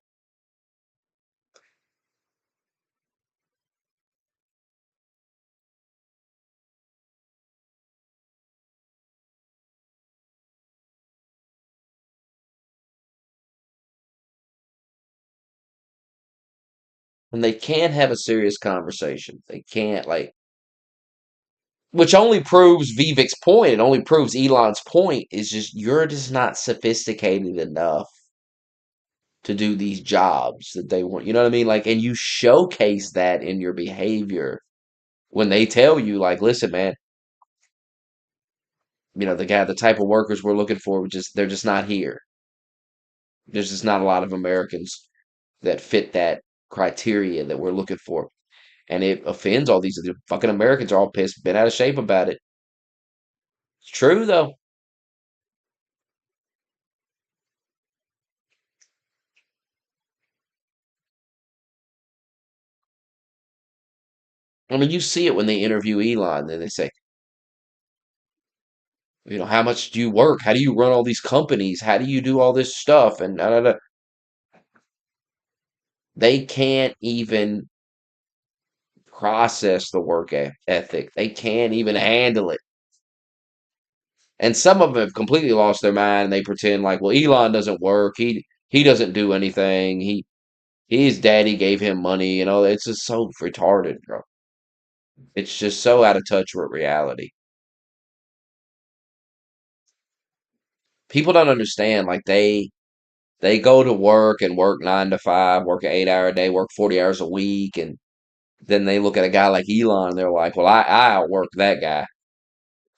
And they can't have a serious conversation. They can't, like, which only proves Vivek's point. It only proves Elon's point is just you're just not sophisticated enough to do these jobs that they want. You know what I mean? Like, and you showcase that in your behavior when they tell you, like, listen, man, the type of workers we're looking for, they're just not here. There's just not a lot of Americans that fit that criteria that we're looking for. And it offends all these the fucking Americans are all pissed, bent out of shape about it. It's true though. I mean, you see it when they interview Elon, and they say, how much do you work? How do you run all these companies? How do you do all this stuff? And da, da, da. They can't even process the work ethic. They can't even handle it. And some of them have completely lost their mind and they pretend like, well, Elon doesn't work. He doesn't do anything. His daddy gave him money, it's just so retarded, bro. It's just so out of touch with reality. People don't understand, like They go to work and work 9 to 5, work an 8 hour day, work 40 hours a week, and then they look at a guy like Elon and they're like, well, I outwork that guy.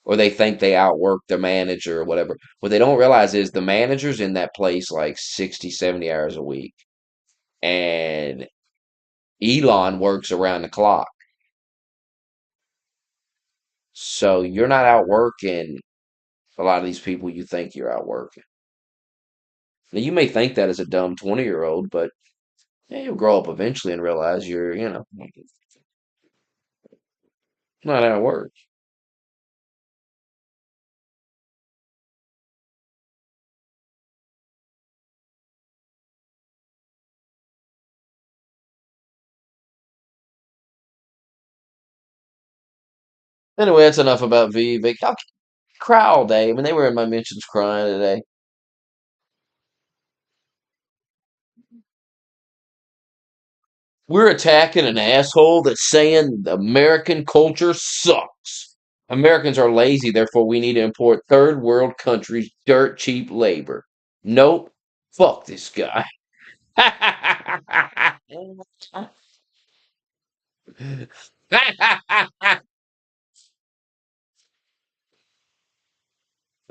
Or they think they outwork the manager or whatever. What they don't realize is the manager's in that place like 60, 70 hours a week. And Elon works around the clock. So you're not outworking a lot of these people you think you're outworking. Now, you may think that as a dumb 20-year-old, but yeah, you'll grow up eventually and realize you're, not outworked. Anyway, that's enough about Vivek. I'll cry all day. I mean, they were in my mentions crying today. We're attacking an asshole that's saying American culture sucks. Americans are lazy, therefore we need to import third world countries' dirt cheap labor. Nope. Fuck this guy.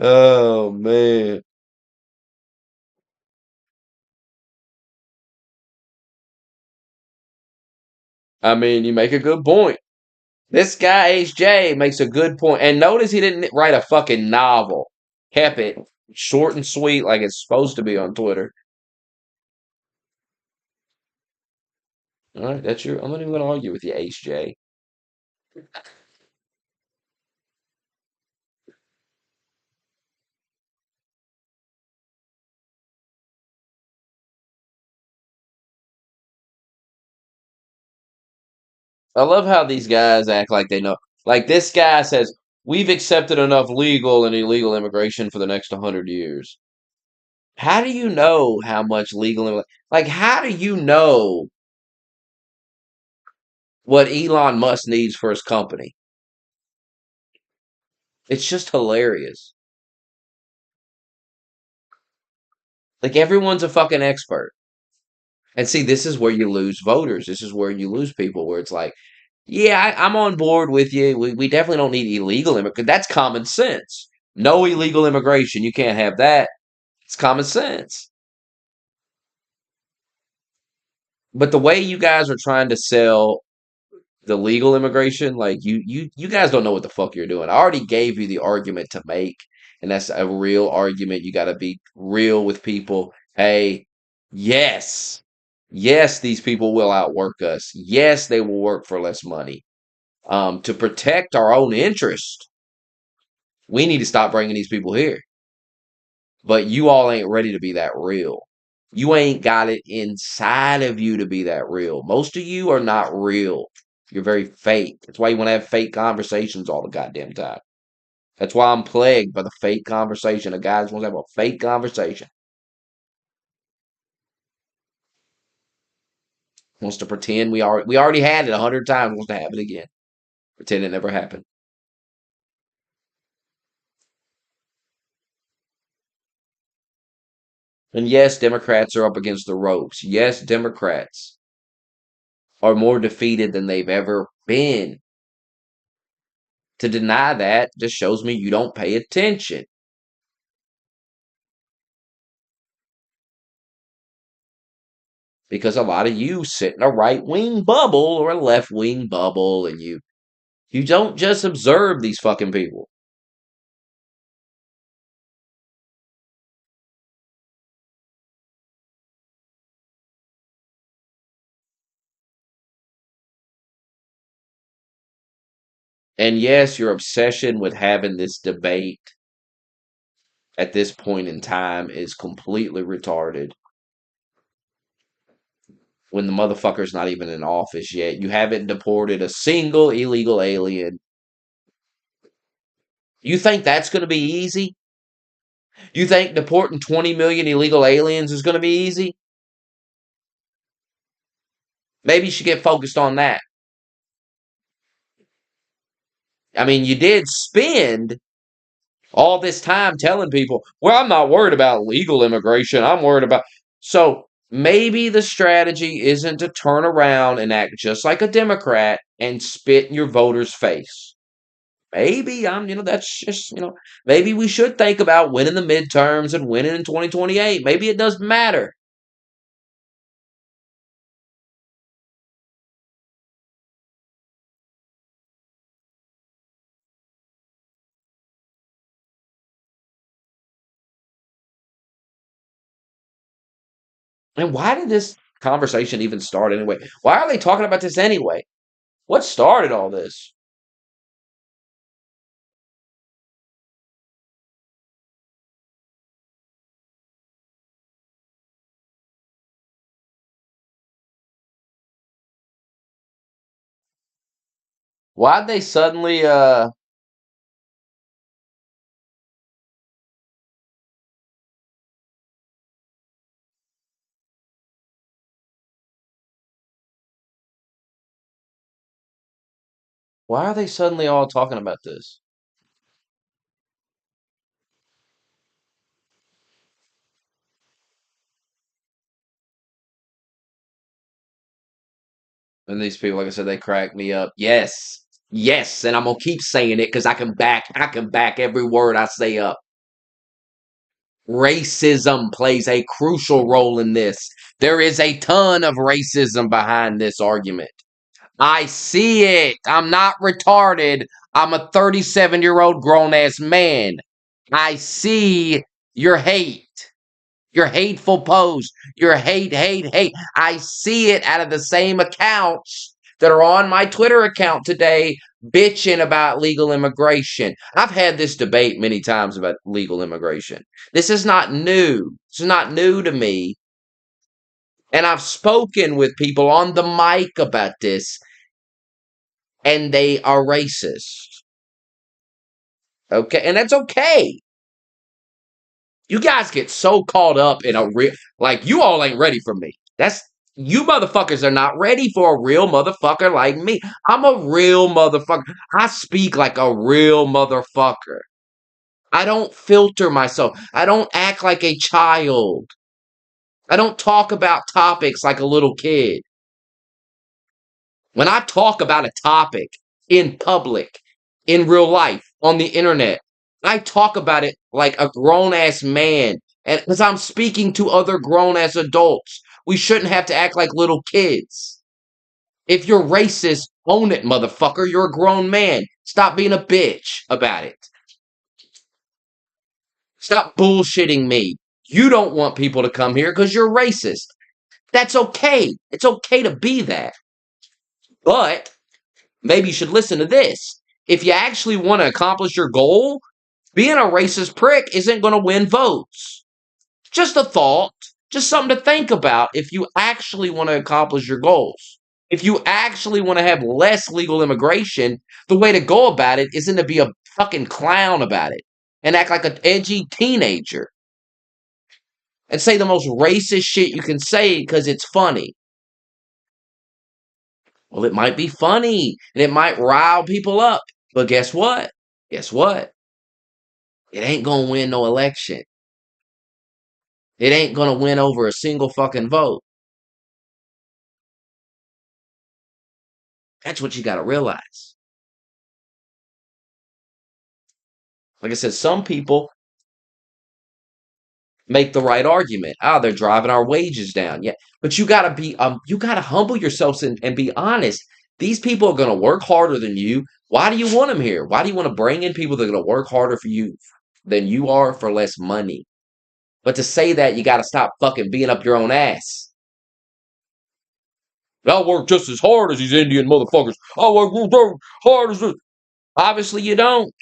Oh man. I mean, you make a good point. This guy HJ makes a good point. And notice he didn't write a fucking novel. Kept it short and sweet like it's supposed to be on Twitter. All right, that's your. I'm not even going to argue with you, HJ. I love how these guys act like they know. Like this guy says, we've accepted enough legal and illegal immigration for the next 100 years. How do you know how much like, how do you know what Elon Musk needs for his company? It's just hilarious. Like everyone's a fucking expert. And see, this is where you lose voters. This is where you lose people, where it's like, yeah, I'm on board with you. We definitely don't need illegal immigration. That's common sense. No illegal immigration. You can't have that. It's common sense. But the way you guys are trying to sell the legal immigration, like you guys don't know what the fuck you're doing. I already gave you the argument to make, and that's a real argument. You got to be real with people. Hey, yes, yes, these people will outwork us. Yes, they will work for less money. To protect our own interest, we need to stop bringing these people here. But you all ain't ready to be that real. You ain't got it inside of you to be that real. Most of you are not real. You're very fake. That's why you want to have fake conversations all the goddamn time. That's why I'm plagued by the fake conversation. A guy just wants to have a fake conversation. Wants to pretend we already had it 100 times. Wants to have it again. Pretend it never happened. And yes, Democrats are up against the ropes. Yes, Democrats are more defeated than they've ever been. To deny that just shows me you don't pay attention. Because a lot of you sit in a right wing bubble or a left wing bubble, and you don't just observe these fucking people. And yes, your obsession with having this debate at this point in time is completely retarded. When the motherfucker's not even in office yet, you haven't deported a single illegal alien. You think that's going to be easy? You think deporting 20 million illegal aliens is going to be easy? Maybe you should get focused on that. I mean, you did spend all this time telling people, well, I'm not worried about legal immigration. I'm worried about. So maybe the strategy isn't to turn around and act just like a Democrat and spit in your voters' face. Maybe that's just, maybe we should think about winning the midterms and winning in 2028. Maybe it doesn't matter. And why did this conversation even start anyway? Why are they talking about this anyway? What started all this? Why'd they suddenly why are they suddenly all talking about this? And these people, like I said, they crack me up. Yes. Yes, and I'm gonna keep saying it because I can back every word I say up. Racism plays a crucial role in this. There is a ton of racism behind this argument. I see it. I'm not retarded. I'm a 37-year-old grown ass man. I see your hate, your hateful post, your hate. I see it out of the same accounts that are on my Twitter account today bitching about legal immigration. I've had this debate many times about legal immigration. This is not new. It's not new to me. And I've spoken with people on the mic about this, and they are racist. Okay, and that's okay. You guys get so caught up in a real, like, you all ain't ready for me. That's, you motherfuckers are not ready for a real motherfucker like me. I'm a real motherfucker. I speak like a real motherfucker. I don't filter myself. I don't act like a child. I don't talk about topics like a little kid. When I talk about a topic in public, in real life, on the internet, I talk about it like a grown ass man. And because I'm speaking to other grown ass adults, we shouldn't have to act like little kids. If you're racist, own it, motherfucker. You're a grown man. Stop being a bitch about it. Stop bullshitting me. You don't want people to come here because you're racist. That's okay. It's okay to be that. But maybe you should listen to this. If you actually want to accomplish your goal, being a racist prick isn't going to win votes. Just a thought, just something to think about if you actually want to accomplish your goals. If you actually want to have less legal immigration, the way to go about it isn't to be a fucking clown about it and act like an edgy teenager and say the most racist shit you can say because it's funny. Well, it might be funny and it might rile people up. But guess what? Guess what? It ain't gonna win no election. It ain't gonna win over a single fucking vote. That's what you gotta realize. Like I said, some people make the right argument. Oh, they're driving our wages down. Yeah. But you gotta humble yourselves and be honest. These people are gonna work harder than you. Why do you want them here? Why do you want to bring in people that are gonna work harder for you than you are for less money? But to say that, you gotta stop fucking being up your own ass. I work just as hard as these Indian motherfuckers. I work just as hard as this. Obviously, you don't.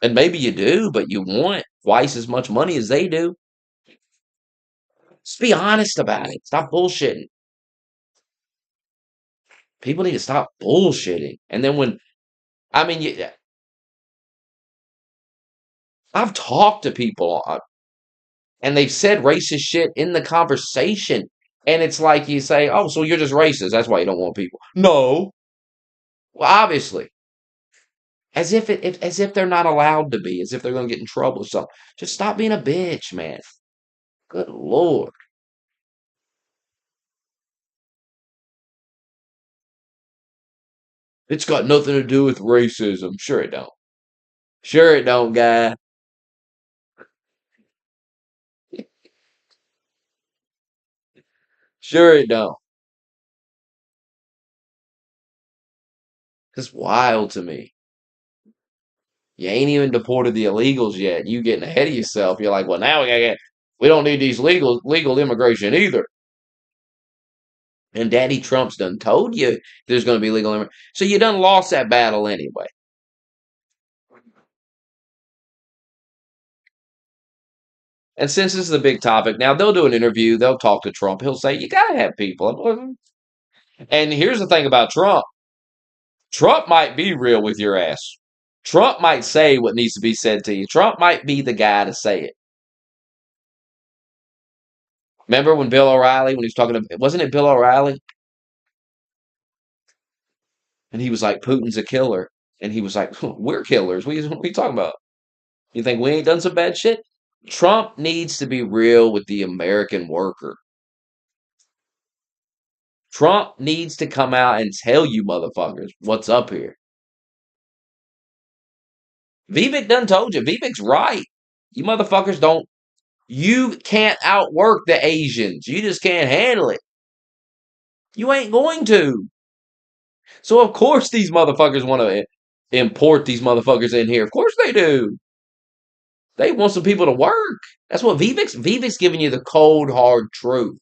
And maybe you do, but you want twice as much money as they do. Just be honest about it. Stop bullshitting. People need to stop bullshitting. And then I mean, I've talked to people and they've said racist shit in the conversation. And it's like you say, oh, so you're just racist. That's why you don't want people. No. Well, obviously. as if they're not allowed to be, as if they're going to get in trouble. So just stop being a bitch, man. Good lord. It's got nothing to do with racism. Sure it don't. Sure it don't, guy. Sure it don't. It's wild to me. You ain't even deported the illegals yet. You getting ahead of yourself. You're like, well, now we don't need these legal immigration either. And Daddy Trump's done told you there's going to be legal immigration. So you done lost that battle anyway. And since this is a big topic, now they'll do an interview. They'll talk to Trump. He'll say, you got to have people. And here's the thing about Trump. Trump might be real with your ass. Trump might say what needs to be said to you. Trump might be the guy to say it. Remember when Bill O'Reilly, when he was talking to, wasn't it Bill O'Reilly? And he was like, Putin's a killer. And he was like, we're killers. What are you talking about? You think we ain't done some bad shit? Trump needs to be real with the American worker. Trump needs to come out and tell you motherfuckers what's up here. Vivek done told you. Vivek's right. You motherfuckers don't. You can't outwork the Asians. You just can't handle it. You ain't going to. So of course these motherfuckers want to import these motherfuckers in here. Of course they do. They want some people to work. That's what Vivek's giving you the cold hard truth.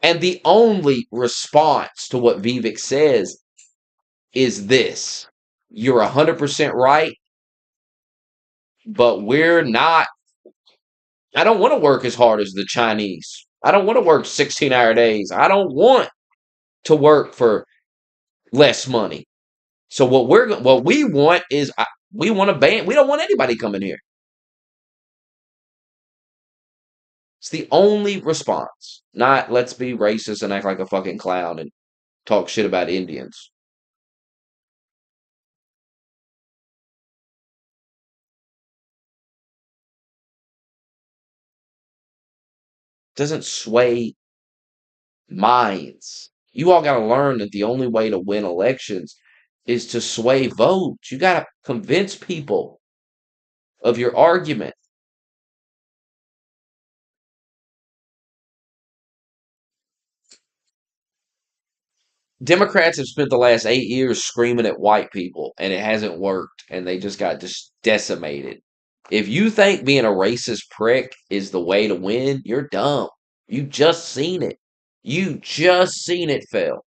And the only response to what Vivek says is this. You're 100% right, but we're not. I don't want to work as hard as the Chinese. I don't want to work 16-hour days. I don't want to work for less money. So what we want is we want to ban. We don't want anybody coming here. It's the only response. Not let's be racist and act like a fucking clown and talk shit about Indians. Doesn't sway minds. You all got to learn that the only way to win elections is to sway votes. You got to convince people of your argument. Democrats have spent the last 8 years screaming at white people, and it hasn't worked, and they just got just decimated. If you think being a racist prick is the way to win, you're dumb. You just seen it. You just seen it fail.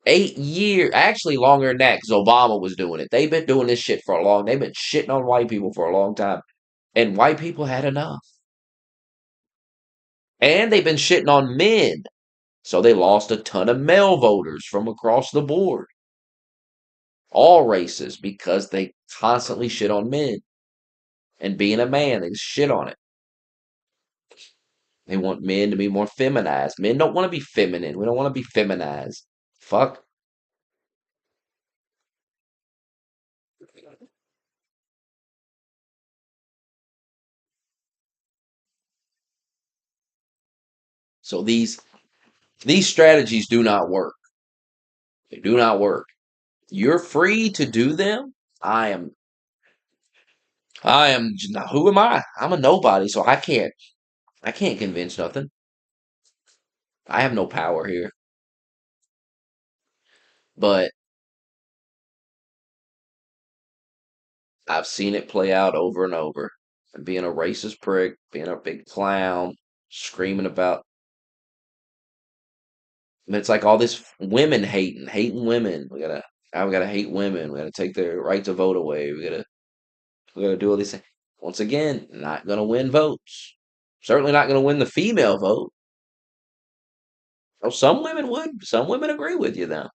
8 years, actually longer than that, because Obama was doing it. They've been doing this shit for a long. They've been shitting on white people for a long time, and white people had enough. And they've been shitting on men, so they lost a ton of male voters from across the board, all races, because they constantly shit on men. And being a man, they shit on it. They want men to be more feminized. Men don't want to be feminine. We don't want to be feminized. Fuck. So these strategies do not work. They do not work. You're free to do them. I am. I am. Who am I? I'm a nobody, so I can't. I can't convince nothing. I have no power here. But I've seen it play out over and over. And being a racist prick, being a big clown, screaming about. It's like all this women hating women. We gotta hate women. We gotta take their right to vote away. We gotta do all these things. Once again, not gonna win votes. Certainly not gonna win the female vote. Oh, some women would. Some women agree with you though.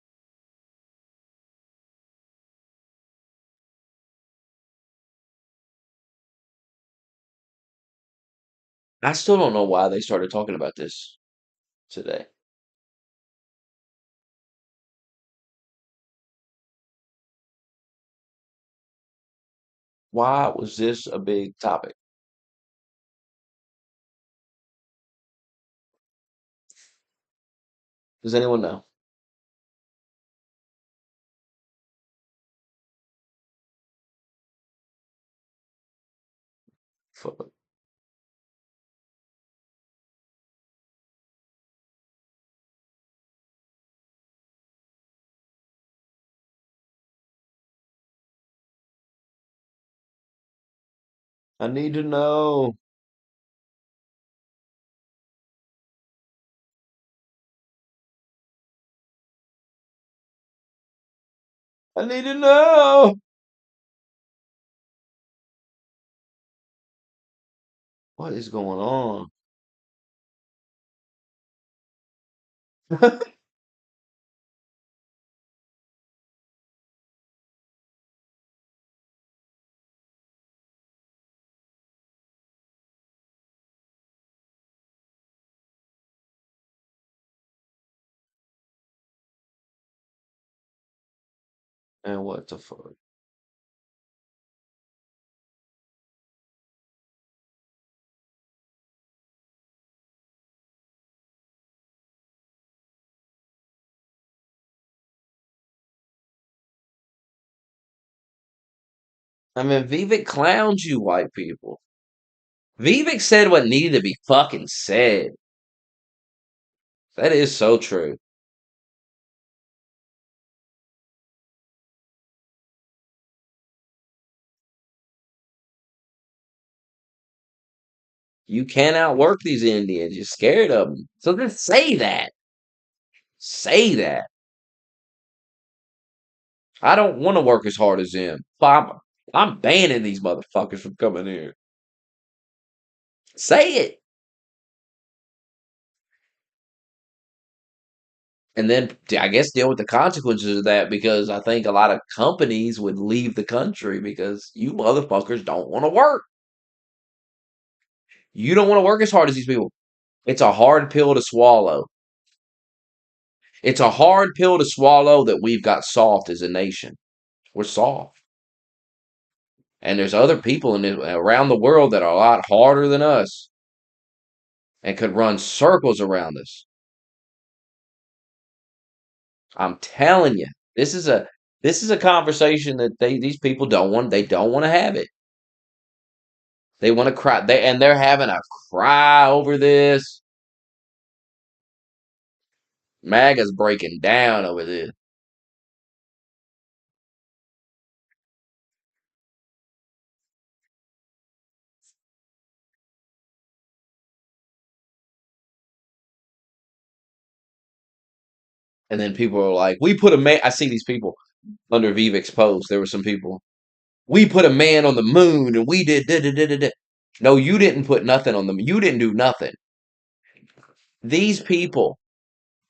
I still don't know why they started talking about this today. Why was this a big topic? Does anyone know? Fuck. I need to know. I need to know. What is going on? And what the fuck? I mean, Vivek clowns you, white people. Vivek said what needed to be fucking said. That is so true. You can't outwork these Indians. You're scared of them. So just say that. Say that. I don't want to work as hard as them. I'm banning these motherfuckers from coming here. Say it. And then I guess deal with the consequences of that because I think a lot of companies would leave the country because you motherfuckers don't want to work. You don't want to work as hard as these people. It's a hard pill to swallow. It's a hard pill to swallow that we've got soft as a nation. We're soft. And there's other people around the world that are a lot harder than us and could run circles around us. I'm telling you, this is a conversation that these people don't want to have it. They want to cry. They're having a cry over this. MAGA's breaking down over this. And then people are like, we put a man. I see these people under Vivek's post. There were some people. We put a man on the moon and we did da da da da da. No, you didn't put nothing on them. You didn't do nothing. These people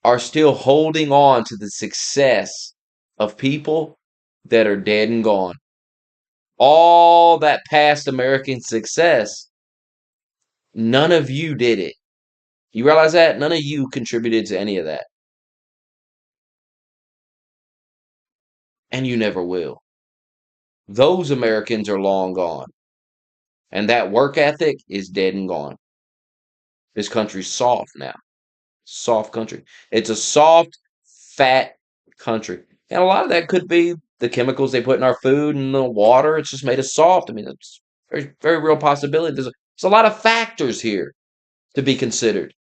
are still holding on to the success of people that are dead and gone. All that past American success, none of you did it. You realize that? None of you contributed to any of that. And you never will. Those Americans are long gone. And that work ethic is dead and gone. This country's soft now. Soft country. It's a soft, fat country. And a lot of that could be the chemicals they put in our food and the water. It's just made us soft. I mean, it's very, very real possibility. There's a lot of factors here to be considered.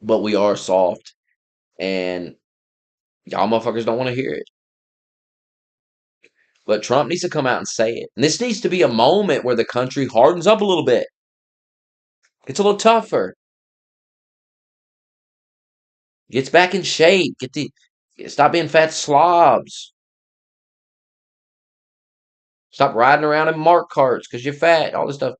But we are soft. And y'all motherfuckers don't want to hear it. But Trump needs to come out and say it. And this needs to be a moment where the country hardens up a little bit. It's a little tougher. Gets back in shape. Stop being fat slobs. Stop riding around in mark carts because you're fat. All this stuff.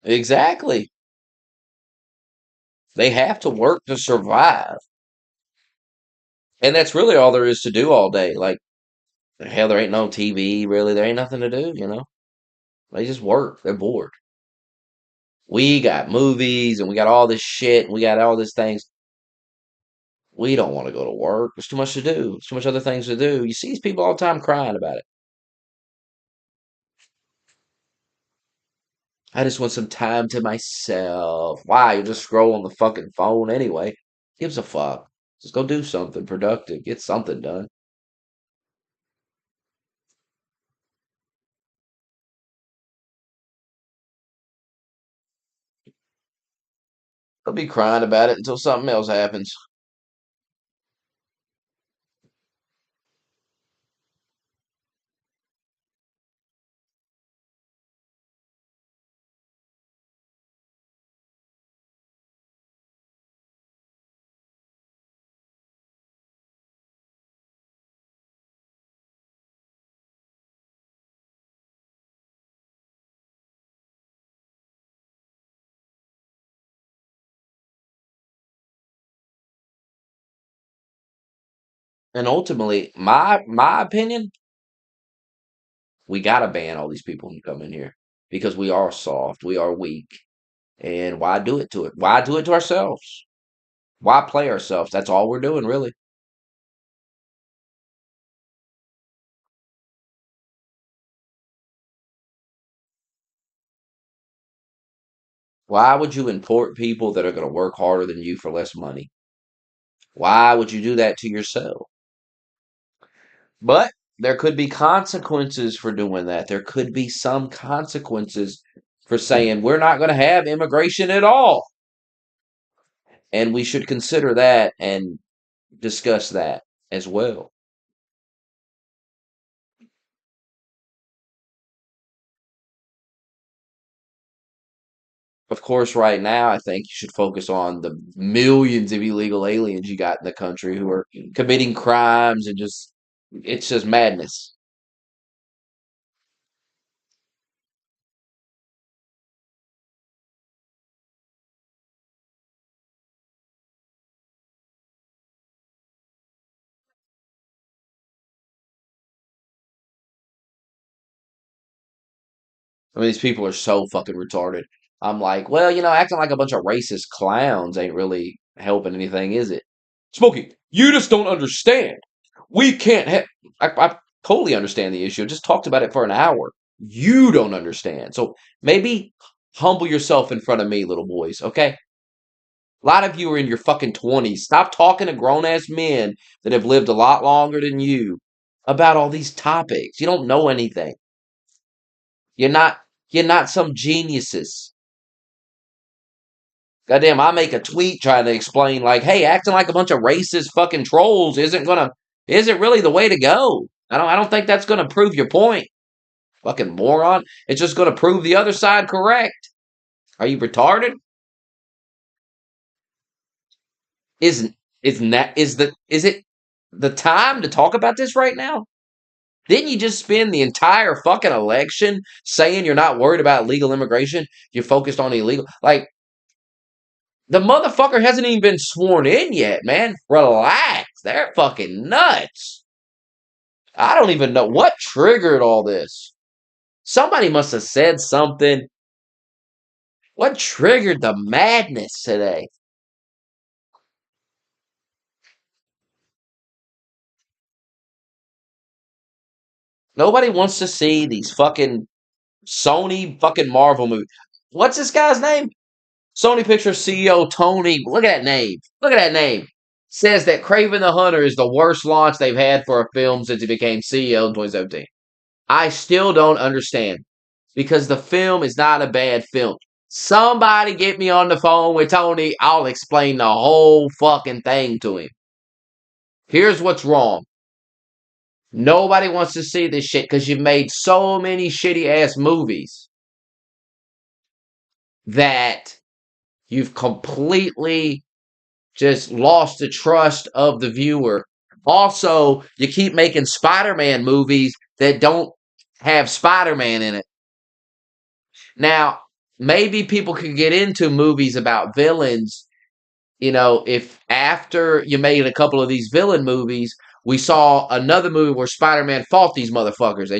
Exactly. They have to work to survive. And that's really all there is to do all day. Like, hell, there ain't no TV, really. There ain't nothing to do, you know? They just work. They're bored. We got movies and we got all this shit and we got all these things. We don't want to go to work. There's too much to do. There's too much other things to do. You see these people all the time crying about it. I just want some time to myself. Why? You just scroll on the fucking phone anyway. Gives a fuck. Just go do something productive. Get something done. They'll be crying about it until something else happens. And ultimately, my opinion, we gotta ban all these people who come in here because we are soft, we are weak, and why do it to it? Why do it to ourselves? Why play ourselves? That's all we're doing, really. Why would you import people that are going to work harder than you for less money? Why would you do that to yourself? But there could be consequences for doing that. There could be some consequences for saying we're not going to have immigration at all. And we should consider that and discuss that as well. Of course, right now, I think you should focus on the millions of illegal aliens you got in the country who are committing crimes and just, it's just madness. I mean, these people are so fucking retarded. I'm like, well, acting like a bunch of racist clowns ain't really helping anything, is it? Smokey, you just don't understand. We can't have. I totally understand the issue. I just talked about it for an hour. You don't understand. So maybe humble yourself in front of me, little boys, okay? A lot of you are in your fucking 20s. Stop talking to grown ass men that have lived a lot longer than you about all these topics. You don't know anything. You're not you're not some geniuses. Goddamn, I make a tweet trying to explain like, hey, acting like a bunch of racist fucking trolls isn't really the way to go. I don't think that's gonna prove your point. Fucking moron. It's just gonna prove the other side correct. Are you retarded? Isn't isn't that is it the time to talk about this right now? Didn't you just spend the entire fucking election saying you're not worried about legal immigration? You're focused on illegal. Like, the motherfucker hasn't even been sworn in yet, man. Relax. They're fucking nuts. I don't even know what triggered all this. Somebody must have said something. What triggered the madness today? Nobody wants to see these fucking Sony fucking Marvel movies. What's this guy's name? Sony Pictures CEO Tony. Look at that name. Look at that name. Says that Craven the Hunter is the worst launch they've had for a film since he became CEO in 2017. I still don't understand because the film is not a bad film. Somebody get me on the phone with Tony. I'll explain the whole fucking thing to him. Here's what's wrong. Nobody wants to see this shit because you've made so many shitty ass movies that you've completely just lost the trust of the viewer. Also, you keep making Spider-Man movies that don't have Spider-Man in it. Now, maybe people can get into movies about villains if after you made a couple of these villain movies, we saw another movie where Spider-Man fought these motherfuckers,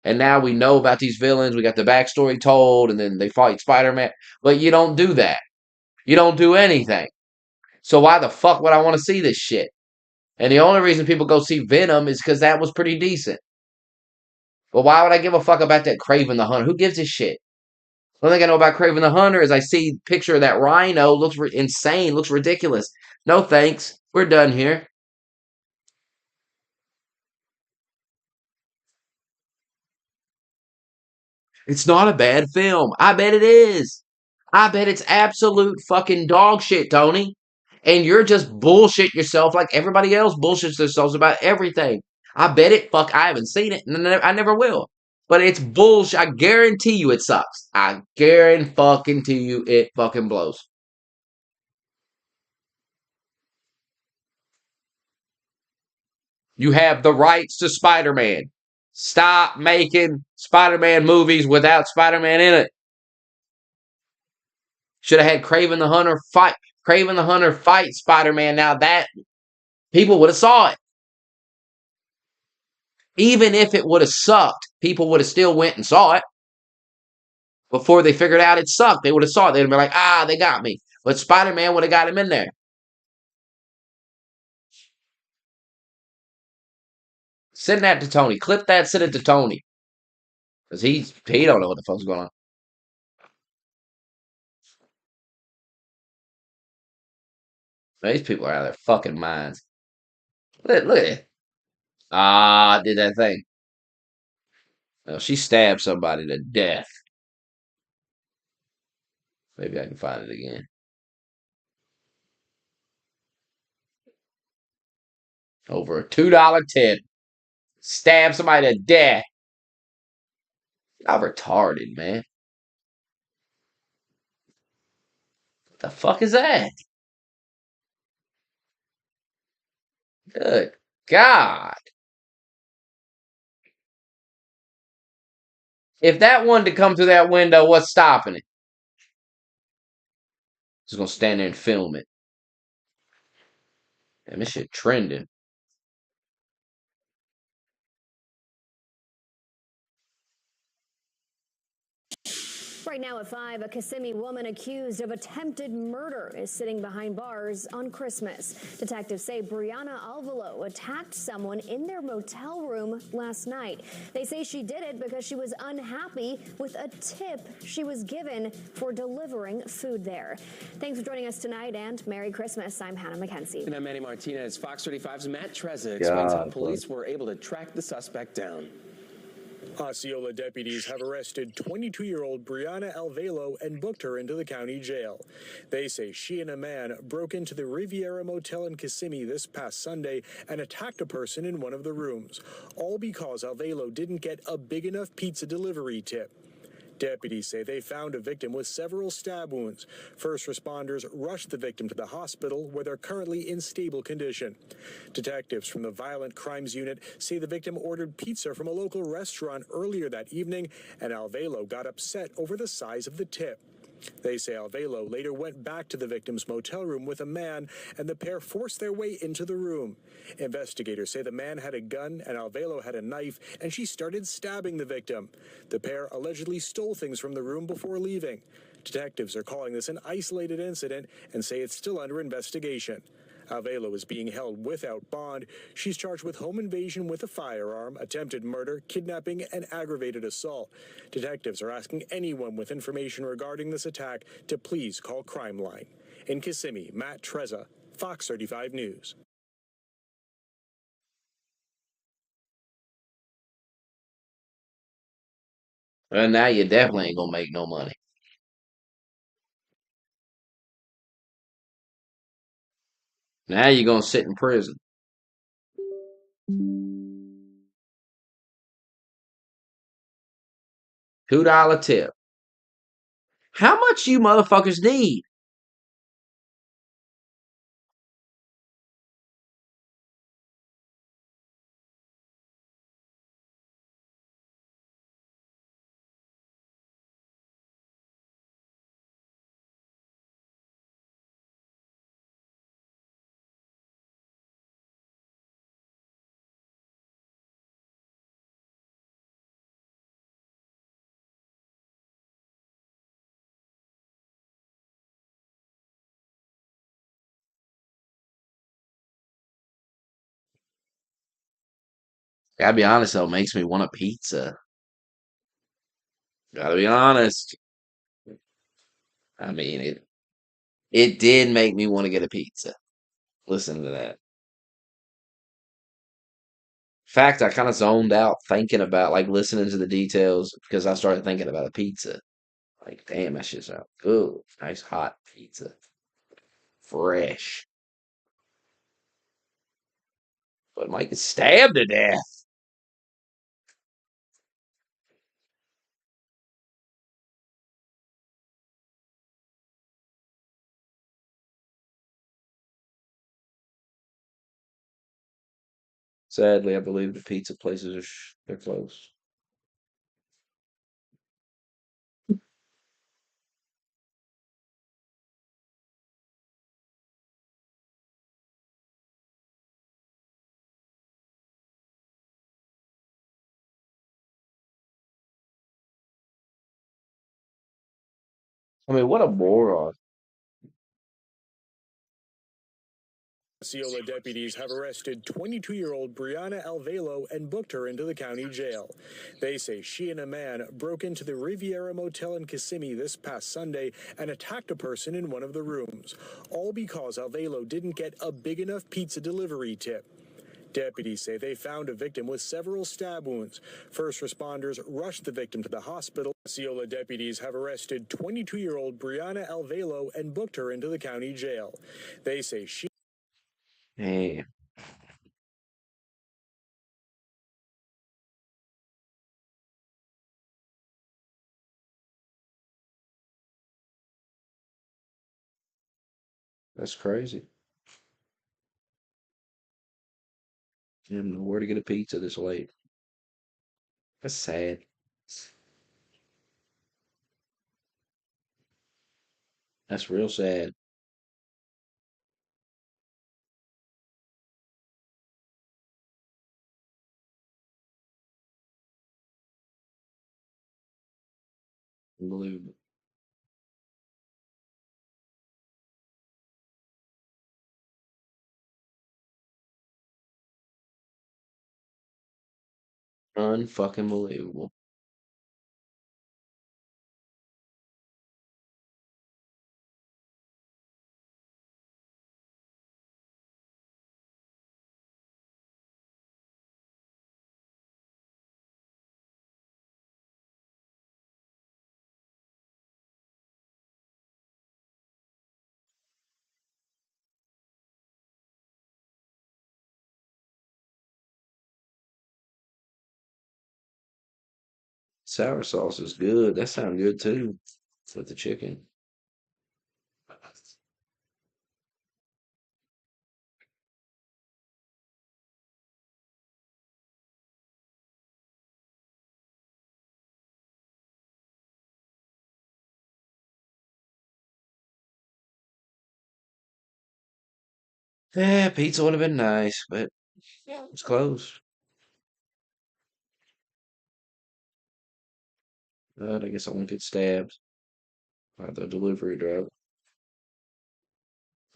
and now we know about these villains, we got the backstory told, and then they fight Spider-Man. But you don't do that. You don't do anything. So why the fuck would I want to see this shit? And the only reason people go see Venom is because that was pretty decent. But why would I give a fuck about that Craven the Hunter? Who gives a shit? The only thing I know about Craven the Hunter is I see a picture of that rhino, looks insane, looks ridiculous. No thanks. We're done here. It's not a bad film. I bet it is. I bet it's absolute fucking dog shit, Tony. And you're just bullshit yourself like everybody else bullshits themselves about everything. I bet it. Fuck, I haven't seen it, and I never will. But it's bullshit. I guarantee you it sucks. I guarantee you it fucking blows. You have the rights to Spider-Man. Stop making Spider-Man movies without Spider-Man in it. Should have had Craven the Hunter fight Spider-Man. Now that people would have saw it. Even if it would have sucked, people would have still went and saw it. Before they figured out it sucked, they would have saw it. They'd have been like, they got me. But Spider-Man would have got him in there. Send that to Tony. Clip that, send it to Tony. Because he don't know what the fuck's going on. These people are out of their fucking minds. Look at it. Did that thing. Well, she stabbed somebody to death. Maybe I can find it again. Over a $2 tip. Stab somebody to death. I'm retarded, man. What the fuck is that? Good God. If that wanted to come through that window, what's stopping it? Just gonna stand there and film it. And this shit trending. Right now at 5, a Kissimmee woman accused of attempted murder is sitting behind bars on Christmas. Detectives say Brianna Alvalo attacked someone in their motel room last night. They say she did it because she was unhappy with a tip she was given for delivering food there. Thanks for joining us tonight, and Merry Christmas. I'm Hannah McKenzie. And I'm Manny Martinez. Fox 35's Matt Trezza explains how police were able to track the suspect down. Osceola deputies have arrested 22-year-old Brianna Alvalo and booked her into the county jail. They say she and a man broke into the Riviera Motel in Kissimmee this past Sunday and attacked a person in one of the rooms, all because Alvalo didn't get a big enough pizza delivery tip. Deputies say they found a victim with several stab wounds. First responders rushed the victim to the hospital, where they're currently in stable condition. Detectives from the Violent Crimes Unit say the victim ordered pizza from a local restaurant earlier that evening, and Alvalo got upset over the size of the tip. They say Alvalo later went back to the victim's motel room with a man, and the pair forced their way into the room. Investigators say the man had a gun and Alvalo had a knife, and she started stabbing the victim. The pair allegedly stole things from the room before leaving. Detectives are calling this an isolated incident and say it's still under investigation. Alvalo is being held without bond. She's charged with home invasion with a firearm, attempted murder, kidnapping, and aggravated assault. Detectives are asking anyone with information regarding this attack to please call Crime Line. In Kissimmee, Matt Trezza, Fox 35 News. Well, now you definitely ain't gonna make no money. Now you're gonna sit in prison. $2 tip. How much you motherfuckers need? Gotta be honest though, it makes me want a pizza. Gotta be honest. I mean, it did make me want to get a pizza. Listen to that. In fact, I kind of zoned out thinking about like listening to the details because I started thinking about a pizza. Like, damn, that shit's out good. Nice hot pizza. Fresh. But Mike is stabbed to death. Sadly, I believe the pizza places are they're closed. I mean, what a moron. Osceola deputies have arrested 22-year-old Brianna Alvelo and booked her into the county jail. They say she and a man broke into the Riviera Motel in Kissimmee this past Sunday and attacked a person in one of the rooms, all because Alvelo didn't get a big enough pizza delivery tip. Deputies say they found a victim with several stab wounds. First responders rushed the victim to the hospital. Osceola deputies have arrested 22-year-old Brianna Alvelo and booked her into the county jail. They say she Hey, that's crazy. Didn't know where to get a pizza this late. That's sad. That's real sad. Unbelievable. Unfucking believable. Sour sauce is good. That sounds good too. With the chicken. Yeah, pizza would have been nice, but it's closed. But I guess I won't get stabbed by the delivery driver.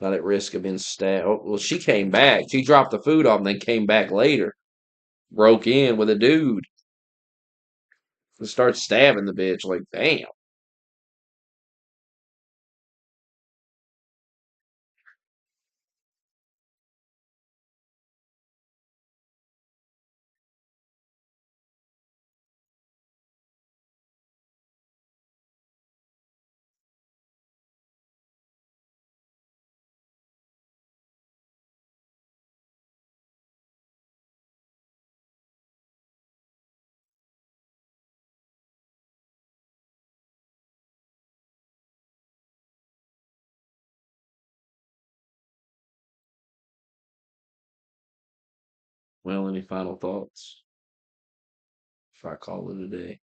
Not at risk of being stabbed. Oh, well, she came back. She dropped the food off and then came back later. Broke in with a dude. And started stabbing the bitch. Like, damn. Well, any final thoughts? If I call it a day.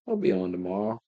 I'll be on tomorrow.